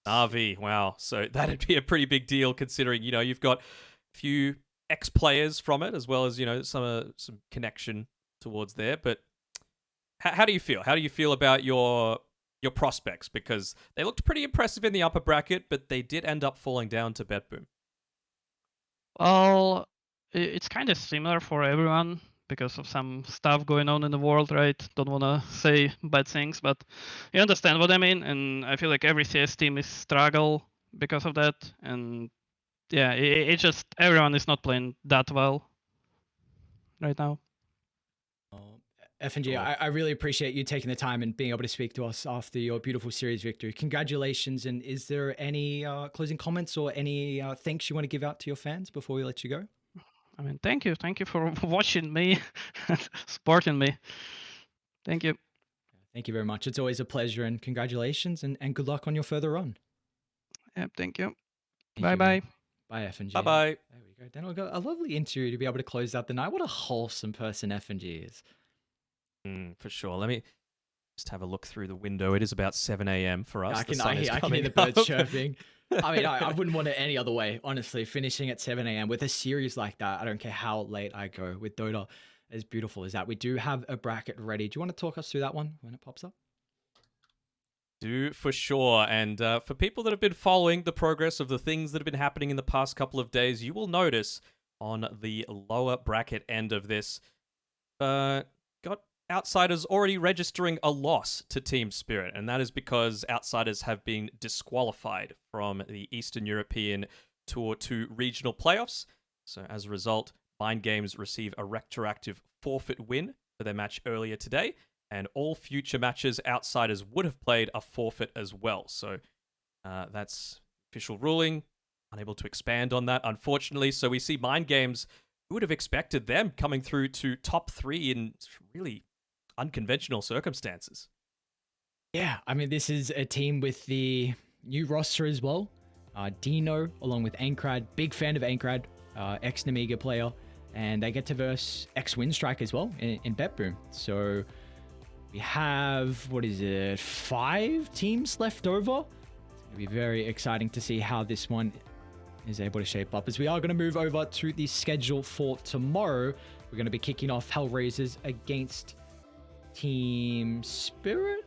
Navi, wow. So that'd be a pretty big deal considering, you've got a few ex-players from it as well as, some connection towards there. But how do you feel? How do you feel about your prospects? Because they looked pretty impressive in the upper bracket, but they did end up falling down to Betboom. Well, it's kind of similar for everyone because of some stuff going on in the world, right? Don't want to say bad things, but you understand what I mean. And I feel like every CS team is struggle because of that. And yeah, it just everyone is not playing that well right now. FNG, I really appreciate you taking the time and being able to speak to us after your beautiful series victory. Congratulations. And is there any closing comments or any thanks you want to give out to your fans before we let you go? I mean, thank you for watching me, supporting me. Thank you. Thank you very much. It's always a pleasure, and congratulations, and good luck on your further run. Yeah, thank you. Thank Bye. you, Bye, FNG. Bye-bye. There we go. Danog, a lovely interview to be able to close out the night. What a wholesome person FNG is. For sure. Let me just have a look through the window. It is about 7 a.m. for us. I can hear the birds chirping. I mean, I wouldn't want it any other way, honestly. Finishing at 7 a.m. with a series like that, I don't care how late I go with Dota, as beautiful as that. We do have a bracket ready. Do you want to talk us through that one when it pops up? Do for sure. And for people that have been following the progress of the things that have been happening in the past couple of days, you will notice on the lower bracket end of this, got Outsiders already registering a loss to Team Spirit, and that is because Outsiders have been disqualified from the Eastern European Tour 2 regional playoffs. So as a result, Mind Games receive a retroactive forfeit win for their match earlier today, and all future matches Outsiders would have played a forfeit as well. So that's official ruling. Unable to expand on that, unfortunately. So we see Mind Games, who would have expected them coming through to top 3 in really unconventional circumstances. Yeah, I mean, this is a team with the new roster as well. Dino, along with Ankrad, big fan of Ankrad, ex-Namiga player, and they get to verse ex-Windstrike as well in BetBoom. So we have, 5 teams left over. It's going to be very exciting to see how this one is able to shape up. As we are going to move over to the schedule for tomorrow, we're going to be kicking off Hellraisers against Team Spirit,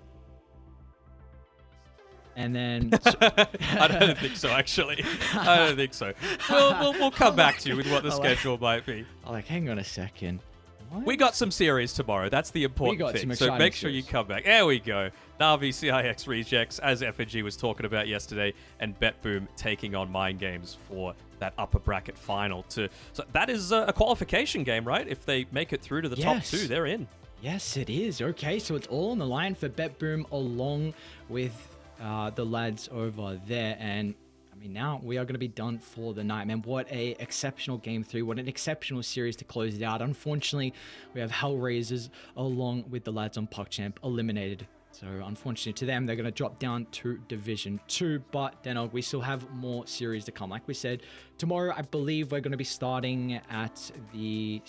and then I don't think so. Actually, I don't think so. We'll come back to you with what the schedule might be. Hang on a second. What? We got some series tomorrow. That's the important thing. So make sure you come back. There we go. Na'Vi CIX rejects, as FNG was talking about yesterday, and BetBoom taking on Mind Games for that upper bracket final. So that is a qualification game, right? If they make it through to the top 2, they're in. Yes, it is. Okay, so it's all on the line for BetBoom along with the lads over there. And I mean, now we are going to be done for the night, man. What a exceptional game 3. What an exceptional series to close it out. Unfortunately, we have Hellraisers along with the lads on PuckChamp eliminated. So unfortunately to them, they're going to drop down to Division 2. But Danog, we still have more series to come. Like we said, tomorrow, I believe we're going to be starting at the...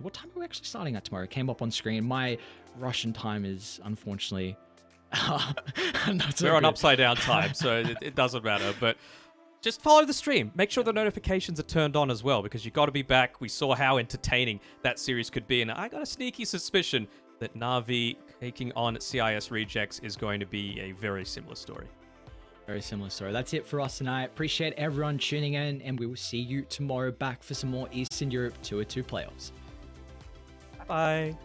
What time are we actually starting at tomorrow? It came up on screen. My Russian time is unfortunately... not so We're on good. upside down time, so it doesn't matter. But just follow the stream. Make sure the notifications are turned on as well, because you got to be back. We saw how entertaining that series could be, and I got a sneaky suspicion that Na'Vi taking on CIS Rejects is going to be a very similar story. Very similar story. That's it for us tonight. Appreciate everyone tuning in, and we will see you tomorrow back for some more Eastern Europe Tour 2 playoffs. Bye-bye.